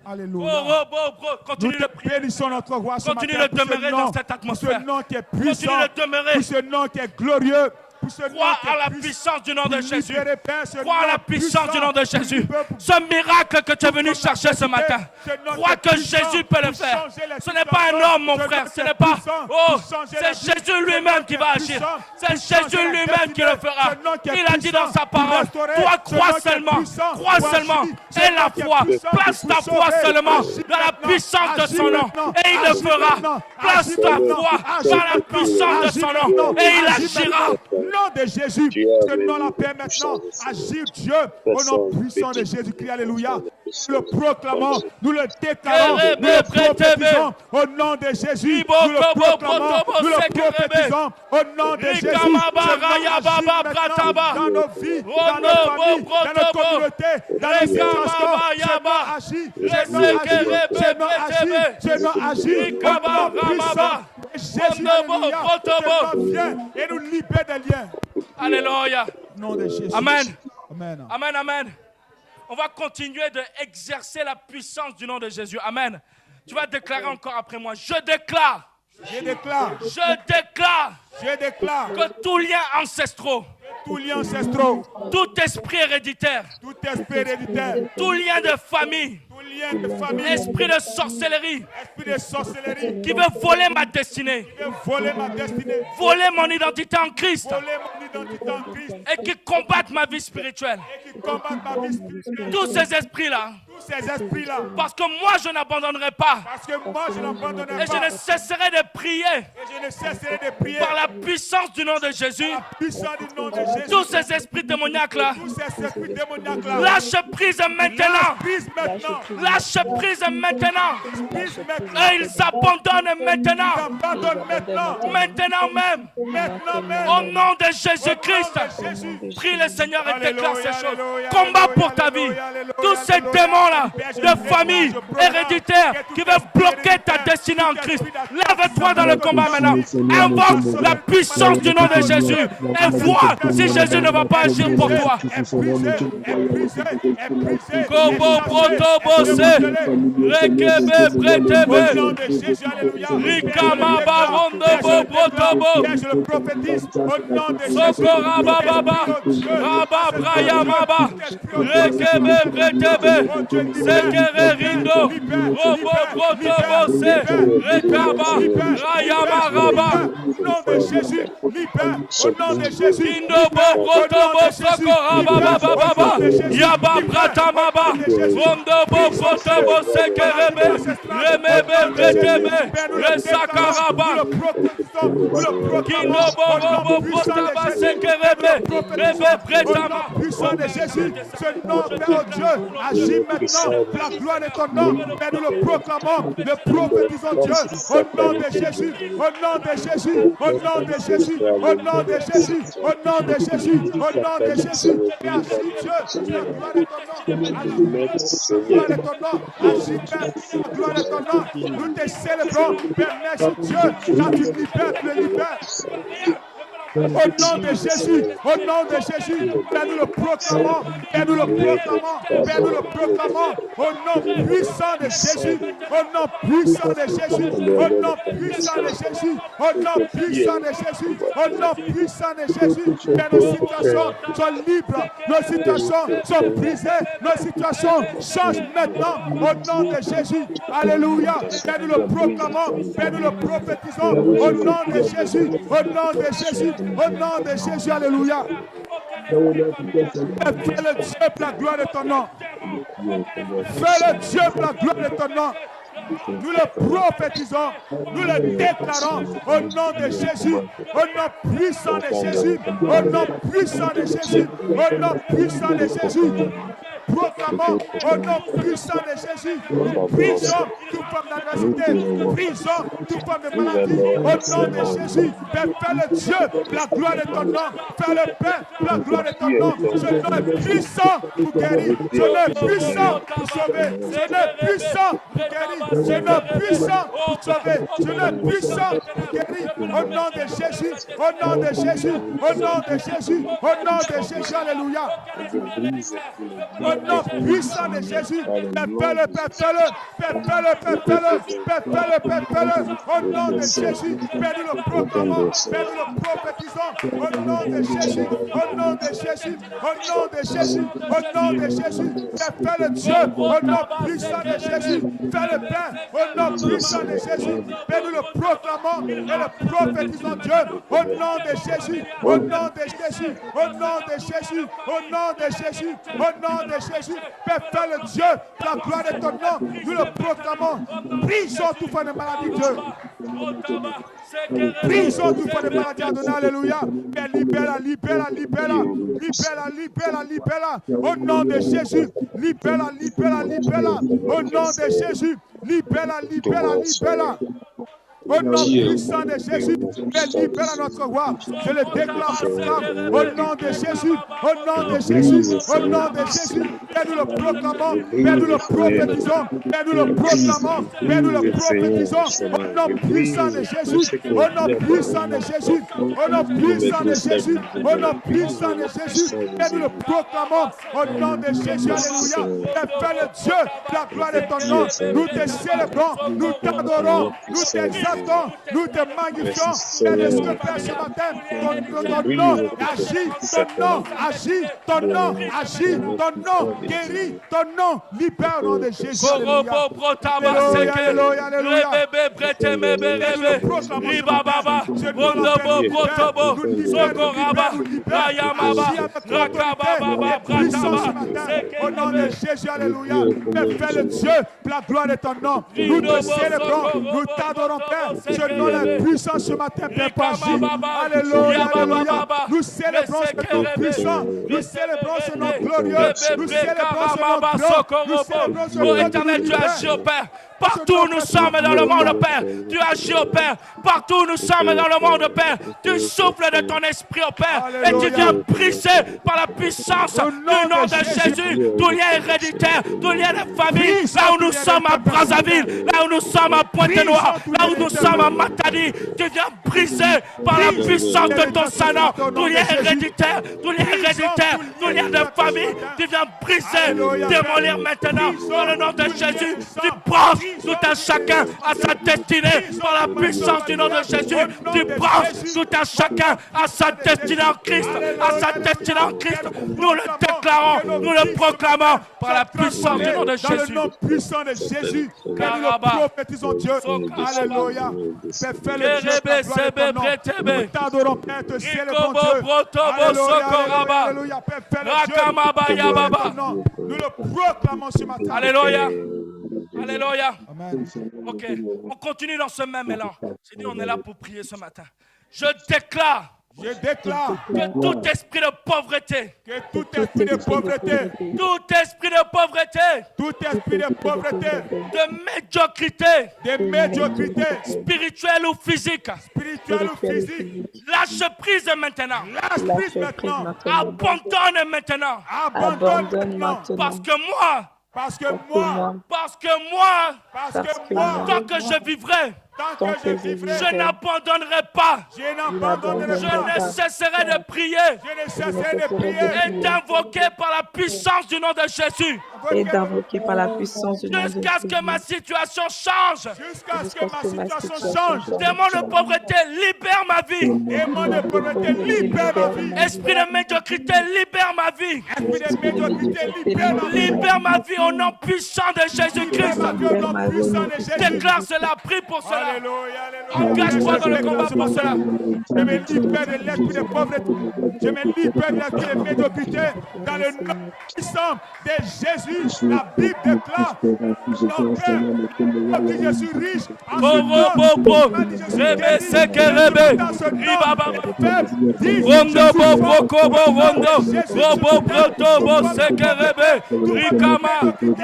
Alléluia. Continue Nous de te prier. bénissons notre roi ce Continue matin de pour ce demeurer nom, dans cette pour atmosphère. ce nom qui est Continue puissant, de demeurer. pour ce nom qui est glorieux, pour ce nom Crois qui est à la puissant. puissance du nom de Jésus. Libérez, Père, ce Crois à nom la puissance puissant du nom de qui Jésus. peut Ce miracle que tu es venu chercher ce matin. Crois que Jésus peut le faire. Ce n'est pas un homme, mon frère. Ce n'est pas. Oh, c'est Jésus lui-même qui va agir. C'est Jésus lui-même qui le fera. Il a dit dans sa parole, toi crois seulement. Crois seulement. Et la foi. Place ta foi seulement dans la puissance de son nom. Et il le fera. Place ta foi dans la puissance de son nom. Et il agira. Nom de Jésus, ce nom la paix maintenant. Agir Dieu au nom puissant de Jésus-Christ. Alléluia. Nous le proclamons, nous le déclarons, nous le prophétisons au nom de Jésus. Nous le proclamons, nous le prophétisons au nom de Jésus. Ce nom agit maintenant dans nos vies, dans nos familles, dans nos communautés, dans les situations. Ce nom agit, ce nom agit, ce nom agit, ce nom agit au nom puissant de Jésus. Alléluia. Ce nom vient et nous libère des liens. Alléluia. Au nom de Jésus. Amen. Amen. Amen, amen. On va continuer d'exercer la puissance du nom de Jésus. Amen. Tu vas déclarer encore après moi. Je déclare. Je déclare. Je déclare. Je déclare. Que tout lien ancestraux. Tout lien ancestraux. Tout esprit héréditaire. Tout esprit héréditaire. Tout lien de famille. Tout lien de famille. Esprit de sorcellerie. Esprit de sorcellerie. Qui veut voler ma destinée. Qui veut voler ma destinée. Voler mon identité en Christ. Voler mon identité en Christ. Et qui combattent ma vie spirituelle. Et qui combattent ma vie spirituelle. Tous ces esprits-là. Tous ces esprits-là. Parce que moi, je n'abandonnerai pas. Parce que moi, je n'abandonnerai Et pas. je ne cesserai de prier. Et je ne cesserai de prier. Par la puissance du nom de Jésus. La puissance du nom de Jésus. Tous ces esprits démoniaques-là. Tous ces esprits démoniaques-là. Lâche prise maintenant. Lâche prise maintenant. Lâche prise maintenant. Prise maintenant. Et ils s'abandonnent maintenant. Ils abandonnent maintenant. Maintenant même. Maintenant même. Au nom de Jésus-Christ. Prie le Seigneur et déclare ces choses. Combat pour ta vie. Tous ces démons-là de famille héréditaire qui veulent bloquer ta destinée en Christ. Lève-toi dans le combat maintenant. Invoque la puissance du nom de Jésus. Et vois si Jésus ne va pas agir pour toi. Kobo protobose. Rekebe pretebe. Rikama barondo bo protobo. Je le prophétise au nom de Jésus. Sokora baba. Raba braya maba. Rekebe pretebe. Sekere rindo. Robo protobose. Rekaba. Rayama raba. Au nom de Jésus, libère. Au nom de Jésus, Indo bo protobo sokora baba baba. Yaba prata maba. Rondo bo protobo sekerebe. Remebe pretebe. Resakaraba. Kindo bo bo protaba sekerebe. Rebe pretama. Puissant de Jésus, ce nom, Père Dieu, agis maintenant pour la gloire de ton nom. Mais nous le proclamons, le prophétisons Dieu, au nom de Jésus, au nom de Jésus, au nom de Jésus, au nom de Jésus, au nom de Jésus, au nom de Jésus. Et agis Dieu, la gloire de ton nom, agis la gloire de ton nom, agis la gloire de ton nom. Nous te célébrons, Père, merci Dieu, car tu libères, tu le libères. Au nom de Jésus, au nom de Jésus, Père, nous le proclamons, Père, nous le proclamons, Père, nous le proclamons, au nom puissant de Jésus, au nom puissant de Jésus, au nom puissant de Jésus, au nom puissant de Jésus, au nom puissant de Jésus, Père, nos situations sont libres, nos situations sont brisées, nos situations changent maintenant, au nom de Jésus, alléluia, Père, nous le proclamons, Père, nous le prophétisons, au nom de Jésus, au nom de Jésus, au nom de Jésus, alléluia. Fais le Dieu pour la gloire de ton nom. Fais le Dieu pour la gloire de ton nom. Nous le prophétisons, nous le déclarons au nom de Jésus, au nom puissant de Jésus, au nom puissant de Jésus, au nom puissant de Jésus. Proclamons au nom puissant de Jésus, nous brisons toute forme d'adversité, brisons toute forme de maladie, au nom de Jésus. Père, fais le Dieu, la gloire de ton nom, fais le Père, la gloire de ton nom. Ce nom est puissant pour guérir, ce nom est puissant pour sauver, ce nom est puissant pour guérir, ce nom est puissant pour sauver, ce nom est puissant pour guérir, au nom de Jésus, au nom de Jésus, au nom de Jésus, au nom de Jésus, alléluia. Au nom puissant de Jésus, fais-le, au nom de Jésus, Père, nous le proclamons, Père, nous le prophétisons, au nom de Jésus, au nom de Jésus, au nom de Jésus, au nom de Jésus, fais le Dieu, au nom puissant de Jésus, fais le Père, au nom puissant de Jésus, Père, nous le proclamons et le prophétisons Dieu, au nom de Jésus, au nom de Jésus, au nom de Jésus, au nom de Jésus, au nom de Jésus, Père, fais le Dieu, la gloire de ton nom, nous le proclamons, brisons tout forme de maladie, Dieu. Brisons tout forme de maladie, Adonai, alléluia. Père, libère-la, libère-la, libère-la, libère-la, libère-la, libère-la, au nom de Jésus, libère-la, libère-la, libère-la, au nom de Jésus, libère-la, libère-la, libère-la. Au nom puissant de Jésus, Père, libère notre roi. Je le déclare au nom de Jésus, au nom de Jésus, au nom de Jésus. Père, nous le proclamons, Père, nous le prophétisons, Père, nous le proclamons, Père, nous le prophétisons. Au nom puissant de Jésus, au nom puissant de Jésus, au nom puissant de Jésus, au nom puissant de Jésus. Père, nous le proclamons au nom de Jésus, alléluia. Père, fais le Dieu, la gloire de ton nom. Nous te célébrons, nous t'adorons, nous t'exaltons. Nous te magnifions, Père de ce que Père ce matin, ton nom agit, ton nom agit, ton nom agit, ton nom guérit, ton nom libère au nom de Jésus. Alléluia, alléluia. Au nom de Jésus, alléluia. Fais le Dieu, la gloire de ton nom. Nous te célébrons, nous t'adorons, Père. Ce nom est puissant ce matin, Père, pour agir. Alléluia, alléluia. Nous célébrons ce nom puissant. Nous célébrons ce nom glorieux. Nous célébrons ce nom glorieux. Nous célébrons ce nom glorieux. Éternel, tu agis au Père. Partout où nous sommes dans le monde, Père, tu agis au Père. Partout où nous sommes dans le monde, Père, tu souffles de ton esprit, au Père. Et tu viens briser par la puissance du nom de Jésus tout lien héréditaire, tout lien de famille. Là où nous sommes à Brazzaville, là où nous sommes à Pointe-Noire, là où nous sommes à Matadi, tu viens briser par la puissance de ton Saint-Nom tout lien héréditaire, tout lien héréditaire, tout lien de famille. Tu viens briser, démolir maintenant dans le nom de Jésus. Tu branches tout un chacun à sa destinée par la puissance du nom de Jésus. Tu branches tout un chacun à sa destinée en Christ, à sa destinée en Christ. Nous le déclarons, nous le proclamons par la puissance du nom de Jésus. Dans le nom puissant de Jésus, car nous le prophétisons Dieu. Alléluia. Fais le Dieu, nous t'adorons, Père, te célébrons Dieu. Alléluia, alléluia. Fais le Dieu. Nous le proclamons ce matin. Alléluia. Alléluia. Amen. Ok, on continue dans ce même élan. J'ai dit, on est là pour prier ce matin. Je déclare que tout esprit de pauvreté, tout esprit de pauvreté, de médiocrité, spirituelle ou physique, lâche prise maintenant. Abandonne maintenant. Parce que moi, tant que je vivrai, je n'abandonnerai pas. Je ne cesserai de prier et d'invoquer par la puissance du nom de Jésus. Jusqu'à ce que ma situation change. Démon de pauvreté, libère ma vie. Esprit de médiocrité, libère ma vie. Libère ma vie au nom puissant de Jésus-Christ. Déclare cela, prie pour cela. Alléluia. Engage-toi dans le combat pour cela. Je me libère de l'esprit de pauvreté. Je me libère de l'esprit de médiocrité. Dans le nom puissant de Jésus, la Bible déclare mon Père, dit je suis riche en ce nom. Rebe sekerebe. Ribaba. Rondo bobo kobo rondo. Robo protobo sekerebe. Rikama.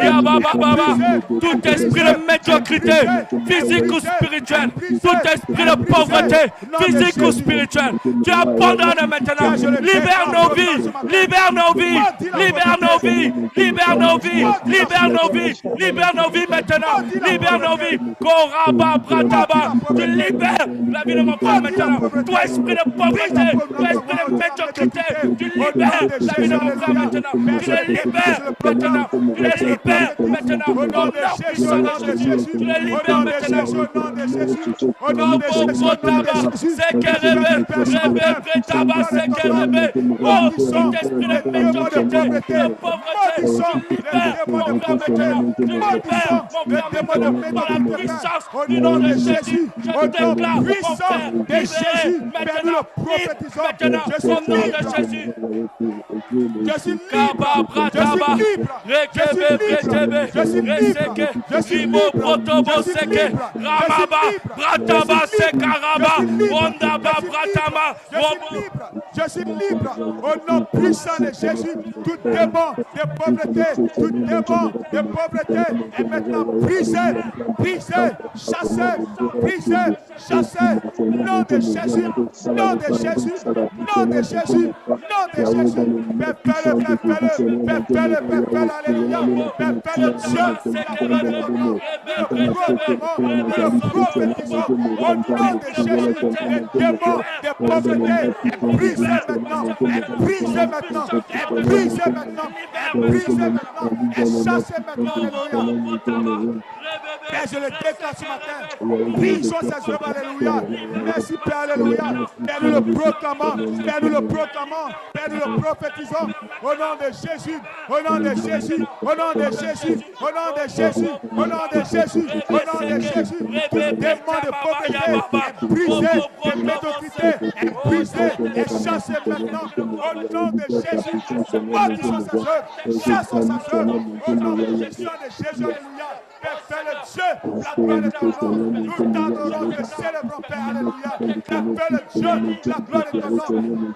Yababa. Tout esprit de médiocrité, physique ou spirituel, tout esprit de pauvreté, physique ou spirituel, tu abandonnes maintenant. Libère nos vies, libère nos vies, libère nos vies, libère nos vies, libère nos vies, libère nos vies maintenant, libère nos vies. Koraba, Brataba, tu libères la vie de mon frère maintenant. Toi, esprit de pauvreté, toi, esprit de médiocrité, tu libères la vie de mon frère maintenant. Tu le libères maintenant, tu le libères maintenant. Au nom de Jésus, tu le libères maintenant. Au nom de Jésus, Sekerebe, Bretaba, Sekerebe. Oh, tout esprit de médiocrité, de pauvreté, tu libères mon frère maintenant. Tu libères mon frère maintenant. Par la puissance du nom de Jésus, je déclare mon frère libéré maintenant. Maintenant, au nom de Jésus. je suis Kaba, Brataba, Rekebe, Bretebe, Reseke, Rimo, Protobo, Seke, Ramaba, Brataba, Sekaraba, Rondaba, Bratama, Robo. Je suis libre au nom puissant de Jésus. Tout démon de pauvreté, tout démon de pauvreté est maintenant brisé, brisé, chassé, brisé, chassé. Nom de Jésus, nom de Jésus, nom de Jésus, nom de Jésus. Fais-le, alléluia. Fais-le, Dieu, au nom de Jésus, le démon de pauvreté est brisé maintenant, est brisé maintenant, est brisé maintenant, est brisé maintenant, est chassé maintenant, alléluia. Père, je le déclare ce matin. Brisons ces œuvres, alléluia. Merci, Père, alléluia. Père, nous le proclamons, Père, nous le proclamons, Père, nous le prophétisons. Au nom de Jésus, au nom de Jésus, au nom de Jésus, au nom de Jésus, au nom de Jésus, au nom de Jésus. Tout démon de pauvreté est brisé, de médiocrité est brisé et chassé maintenant. Au nom de Jésus, maudissons ses œuvres, chassons ses œuvres. Au nom de Jésus, alléluia. Père, fais le Dieu, la gloire est ton nom. Nous t'adorons, nous célébrons, Père, alléluia. Père, fais le Dieu, la gloire est ton nom.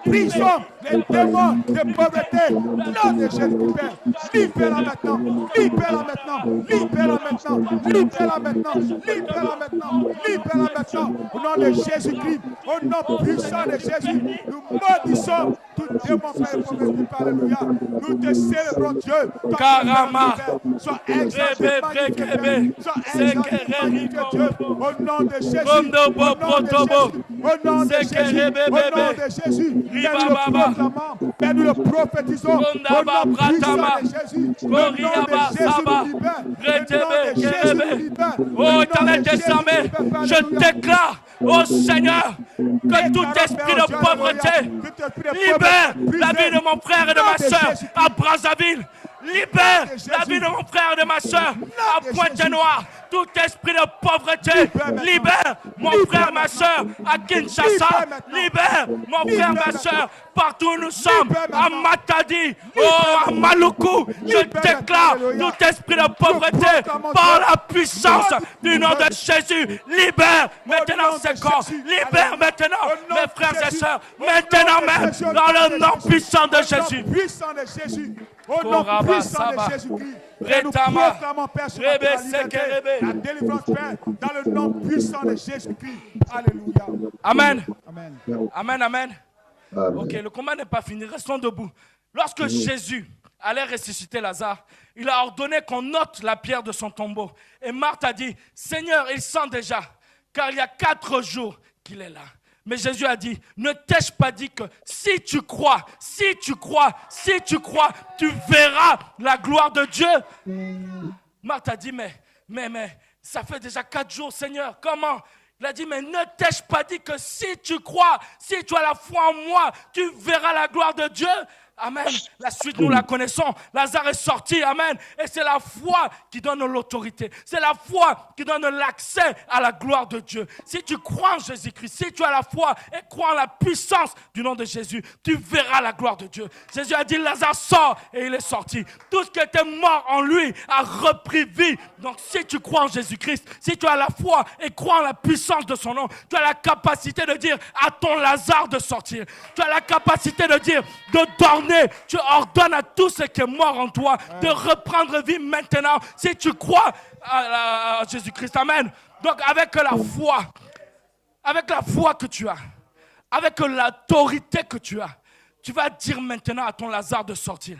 Brisons les démons de pauvreté. Nom de Jésus, Père. Libère-la maintenant, libère-la maintenant, libère-la maintenant, libère-la maintenant, libère-la maintenant, libère-la maintenant. Au nom de Jésus-Christ, au nom puissant de Jésus, nous maudissons tout démon, Père, et pauvreté, alléluia. Nous te célébrons, Dieu. Karama, sois exalté, magnifié. Au nom de Jésus, au nom de Jésus, Père, nous le prophétisons, au nom puissant de Jésus, au nom de Jésus, oh, Éternel des armées, je déclare au Seigneur que tout esprit de pauvreté libère la vie de mon frère et de ma soeur à Brazzaville. Libère la vie de mon frère et de ma soeur à Pointe-Noire. Tout esprit de pauvreté, libère mon frère et ma soeur à Kinshasa. Libère mon frère et ma soeur partout où nous sommes, à Matadi, à Maluku. Je déclare tout esprit de pauvreté par la puissance du nom de Jésus. Libère maintenant ces corps. Libère maintenant mes frères et sœurs. Maintenant même dans le nom puissant de Jésus. Au nom puissant de Jésus-Christ, et nous proclamons, Père, sur la délivrance, Père, dans le nom puissant de Jésus-Christ. Alléluia. Amen. Amen. Amen, amen. Ok, le combat n'est pas fini. Restons debout. Lorsque Jésus allait ressusciter Lazare, il a ordonné qu'on ôte la pierre de son tombeau. Et Marthe a dit, Seigneur, il sent déjà, car il y a 4 jours qu'il est là. Mais Jésus a dit, ne t'ai-je pas dit que si tu crois, tu verras la gloire de Dieu. Marthe a dit, mais ça fait déjà 4 jours, Seigneur, comment? Il a dit, mais ne t'ai-je pas dit que si tu crois, si tu as la foi en moi, tu verras la gloire de Dieu. Amen. La suite, nous la connaissons. Lazare est sorti. Amen. Et c'est la foi qui donne l'autorité. C'est la foi qui donne l'accès à la gloire de Dieu. Si tu crois en Jésus-Christ, si tu as la foi et crois en la puissance du nom de Jésus, tu verras la gloire de Dieu. Jésus a dit, Lazare sort, et il est sorti. Tout ce qui était mort en lui a repris vie. Donc si tu crois en Jésus-Christ, si tu as la foi et crois en la puissance de son nom, tu as la capacité de dire à ton Lazare de sortir. Tu as la capacité de dire, de dormir. Tu ordonnes à tout ce qui est mort en toi de reprendre vie maintenant si tu crois à Jésus-Christ. Amen. Donc avec la foi que tu as, avec l'autorité que tu as, tu vas dire maintenant à ton Lazare de sortir.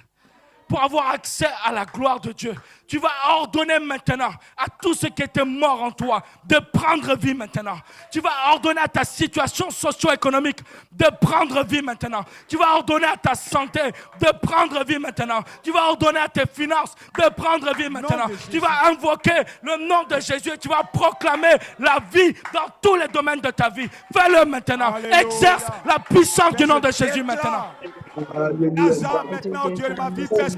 Pour avoir accès à la gloire de Dieu, tu vas ordonner maintenant à tout ce qui était mort en toi de prendre vie maintenant. Tu vas ordonner à ta situation socio-économique de prendre vie maintenant. Tu vas ordonner à ta santé de prendre vie maintenant. Tu vas ordonner à tes finances de prendre vie maintenant. Tu vas invoquer le nom de Jésus et tu vas proclamer la vie dans tous les domaines de ta vie. Fais-le maintenant. Alléluia. Exerce la puissance du nom de Jésus maintenant. Lazare, maintenant, Dieu, ma vie fait.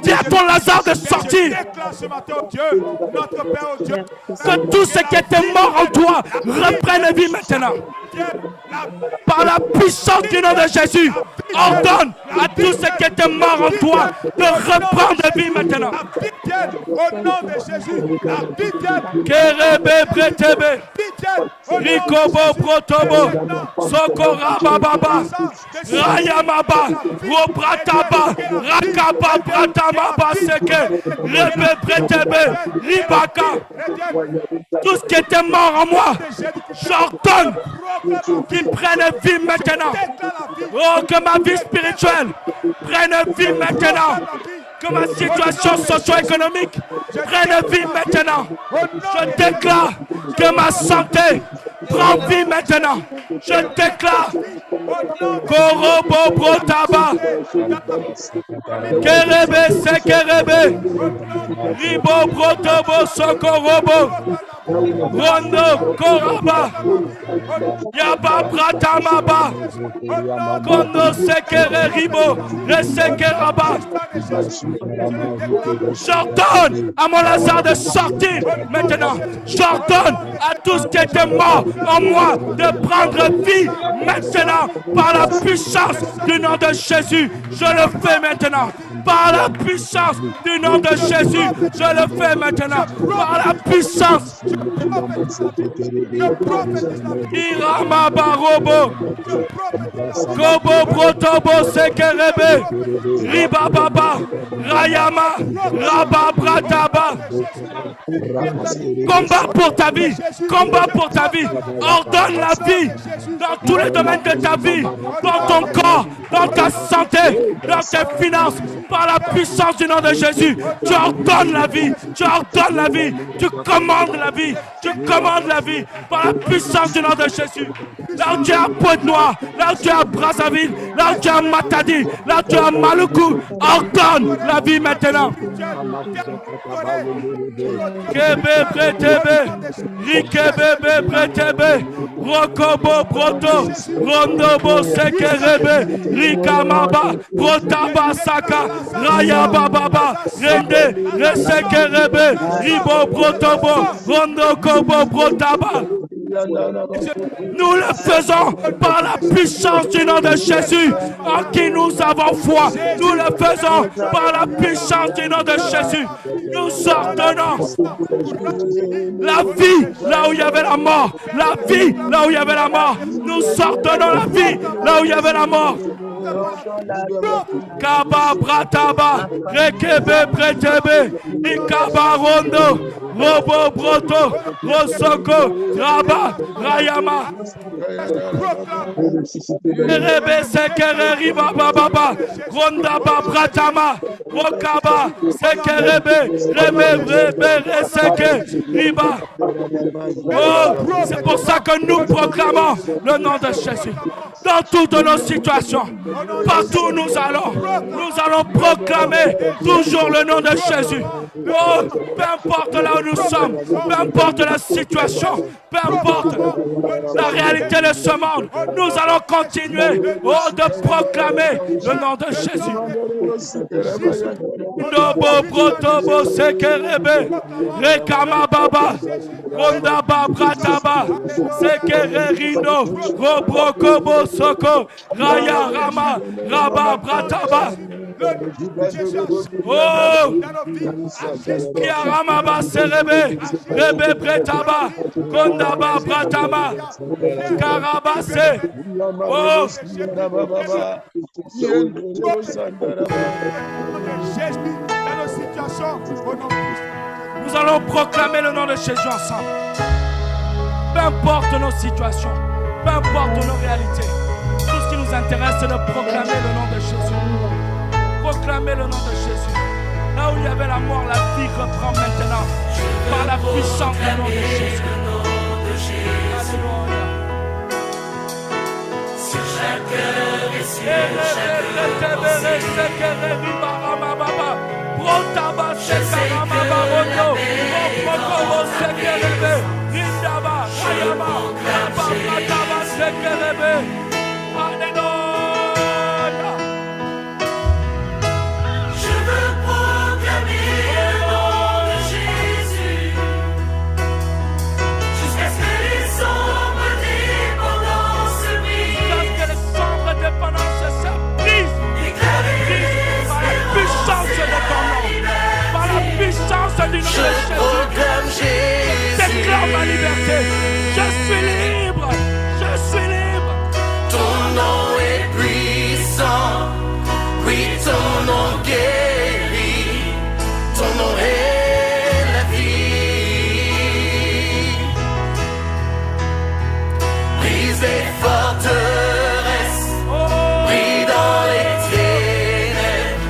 Dis à ton Lazare de sortir. Ce matin, Dieu, notre Père, oh Dieu, que tout ce qui était mort en toi reprenne vie maintenant. Par la puissance du nom de Jésus, ordonne à tout ce qui était mort en toi de reprendre vie maintenant. Au nom de Jésus, la vie Kerebe bretebe, Rikobo brotobo, Sokora bababa, Rayamaba, Robrataba, Rakaba bratamaba seke, Rebe bretebe, Ribaka. Tout ce qui était mort en moi, j'ordonne qu'il prenne vie maintenant. Oh, que ma vie spirituelle prenne vie maintenant. Que ma situation socio-économique prenne vie maintenant. Je déclare que ma santé prend vie maintenant. Je déclare Korobo Brotaba Kerebe Sekerebe Ribo Brotobo Sokorobo Rondo Koraba Yaba Bratamaba Kondo Sekere Ribo Resekeraba. J'ordonne à mon Lazare de sortir maintenant. J'ordonne à tout ce qui était mort en moi de prendre vie maintenant par la puissance du nom de Jésus. Je le fais maintenant. Par la puissance du nom de Jésus, je le fais maintenant. Par la puissance. Irama Barobo Kobo Brotobo Sekerebe Ribababa Rayama Rabba Brataba. Combat pour ta vie. Combat pour ta vie. Ordonne la vie dans tous les domaines de ta vie, dans ton corps, dans ta santé, dans tes finances. Par la puissance du nom de Jésus, tu ordonnes la vie, tu ordonnes la vie, tu commandes la vie, tu commandes la vie par la puissance du nom de Jésus. Là où tu es à Pointe-Noire, là où tu es à Brazzaville, là où tu es à Matadi, là où tu es à Maluku, ordonne la vie maintenant. Kebe bretebe, rikebe bretebe, rokobo broto, rondobo sekerebe, rikamaba, brotaba saka, rayaba baba, rende, resekerebe, ribo brotobo, rondo kobo brotaba. Nous le faisons par la puissance du nom de Jésus en qui nous avons foi. Nous le faisons par la puissance du nom de Jésus. Nous ordonnons la vie là où il y avait la mort. La vie là où il y avait la mort. Nous ordonnons la vie là où il y avait la mort. Kaba brataba, rekebe bretebe, ikaba rondo, robo broto, rosoko, raba, rayama. Rebe sekere riba baba, ronda ba bratama, rokaba, sekerebe, rebe reseke, riba. Oh, c'est pour ça que nous proclamons le nom de Jésus. dans toutes nos situations. Partout où nous allons proclamer toujours le nom de Jésus. Oh, peu importe là où nous sommes, peu importe la situation, peu importe la réalité de ce monde, nous allons continuer de proclamer le nom de Jésus. Nobo protobo sekerebe, rekama baba, rondaba brataba, sekererino, robrokobo soko, raya rama, raba brataba. Oh, Kiarama serebe, rebe bretaba, kondaba bratama, karabase. Oh, nous allons proclamer le nom de Jésus ensemble. Peu importe nos situations, peu importe nos réalités, tout ce qui nous intéresse, c'est de proclamer le nom de Jésus. Proclamer le nom de Jésus. Là où il y avait la mort, la vie reprend maintenant par la puissance du nom de Jésus. Alléluia. Sur chaque cœur et sur chaque Je proclame Jésus. Déclare ma liberté. Je suis libre. Je suis libre. Ton nom est puissant. Oui, ton nom guérit. Ton nom est la vie. Brise les forteresses. Brille dans les ténèbres.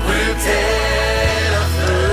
Brûle tel un feu.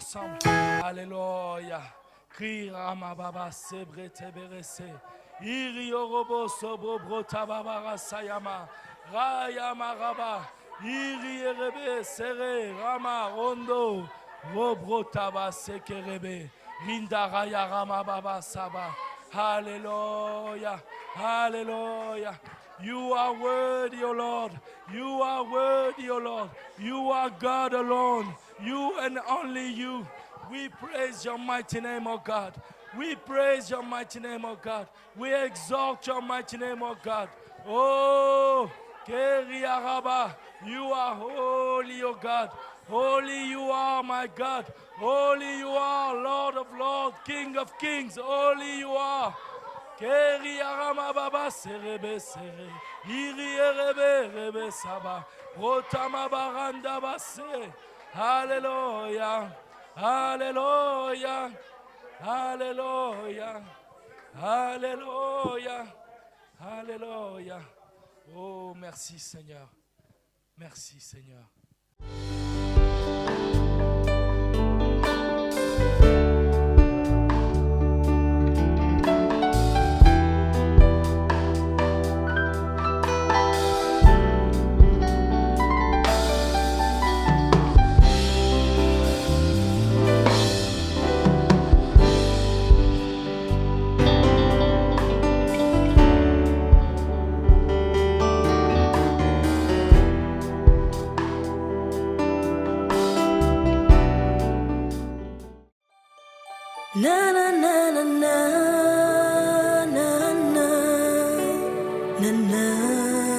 ensemble. Alléluia. Crie Ramababa Sebrete Berese. Iri Orobo Sobro Brota Babara Sayama. Rayama Raba. Iri Erebe Sere Rama Rondo. Robro Taba Sekerebe. Rinda Raya Rama Baba Saba. Hallelujah. Hallelujah. You are worthy, O Lord. You are worthy, O Lord. You are God alone. You and only you. We praise your mighty name, O God. We praise your mighty name, O God. We exalt your mighty name, O God. Oh, Keriaraba, you are holy, O God. Holy you are, my God. Holy you are, Lord of lords, King of kings. Holy you are. Keri arama baba serebe sere, iri erebe rebe saba, rotama baranda base. Hallelujah, hallelujah, hallelujah, hallelujah, hallelujah. Oh, merci Seigneur, merci Seigneur. Na na na na na na na na na.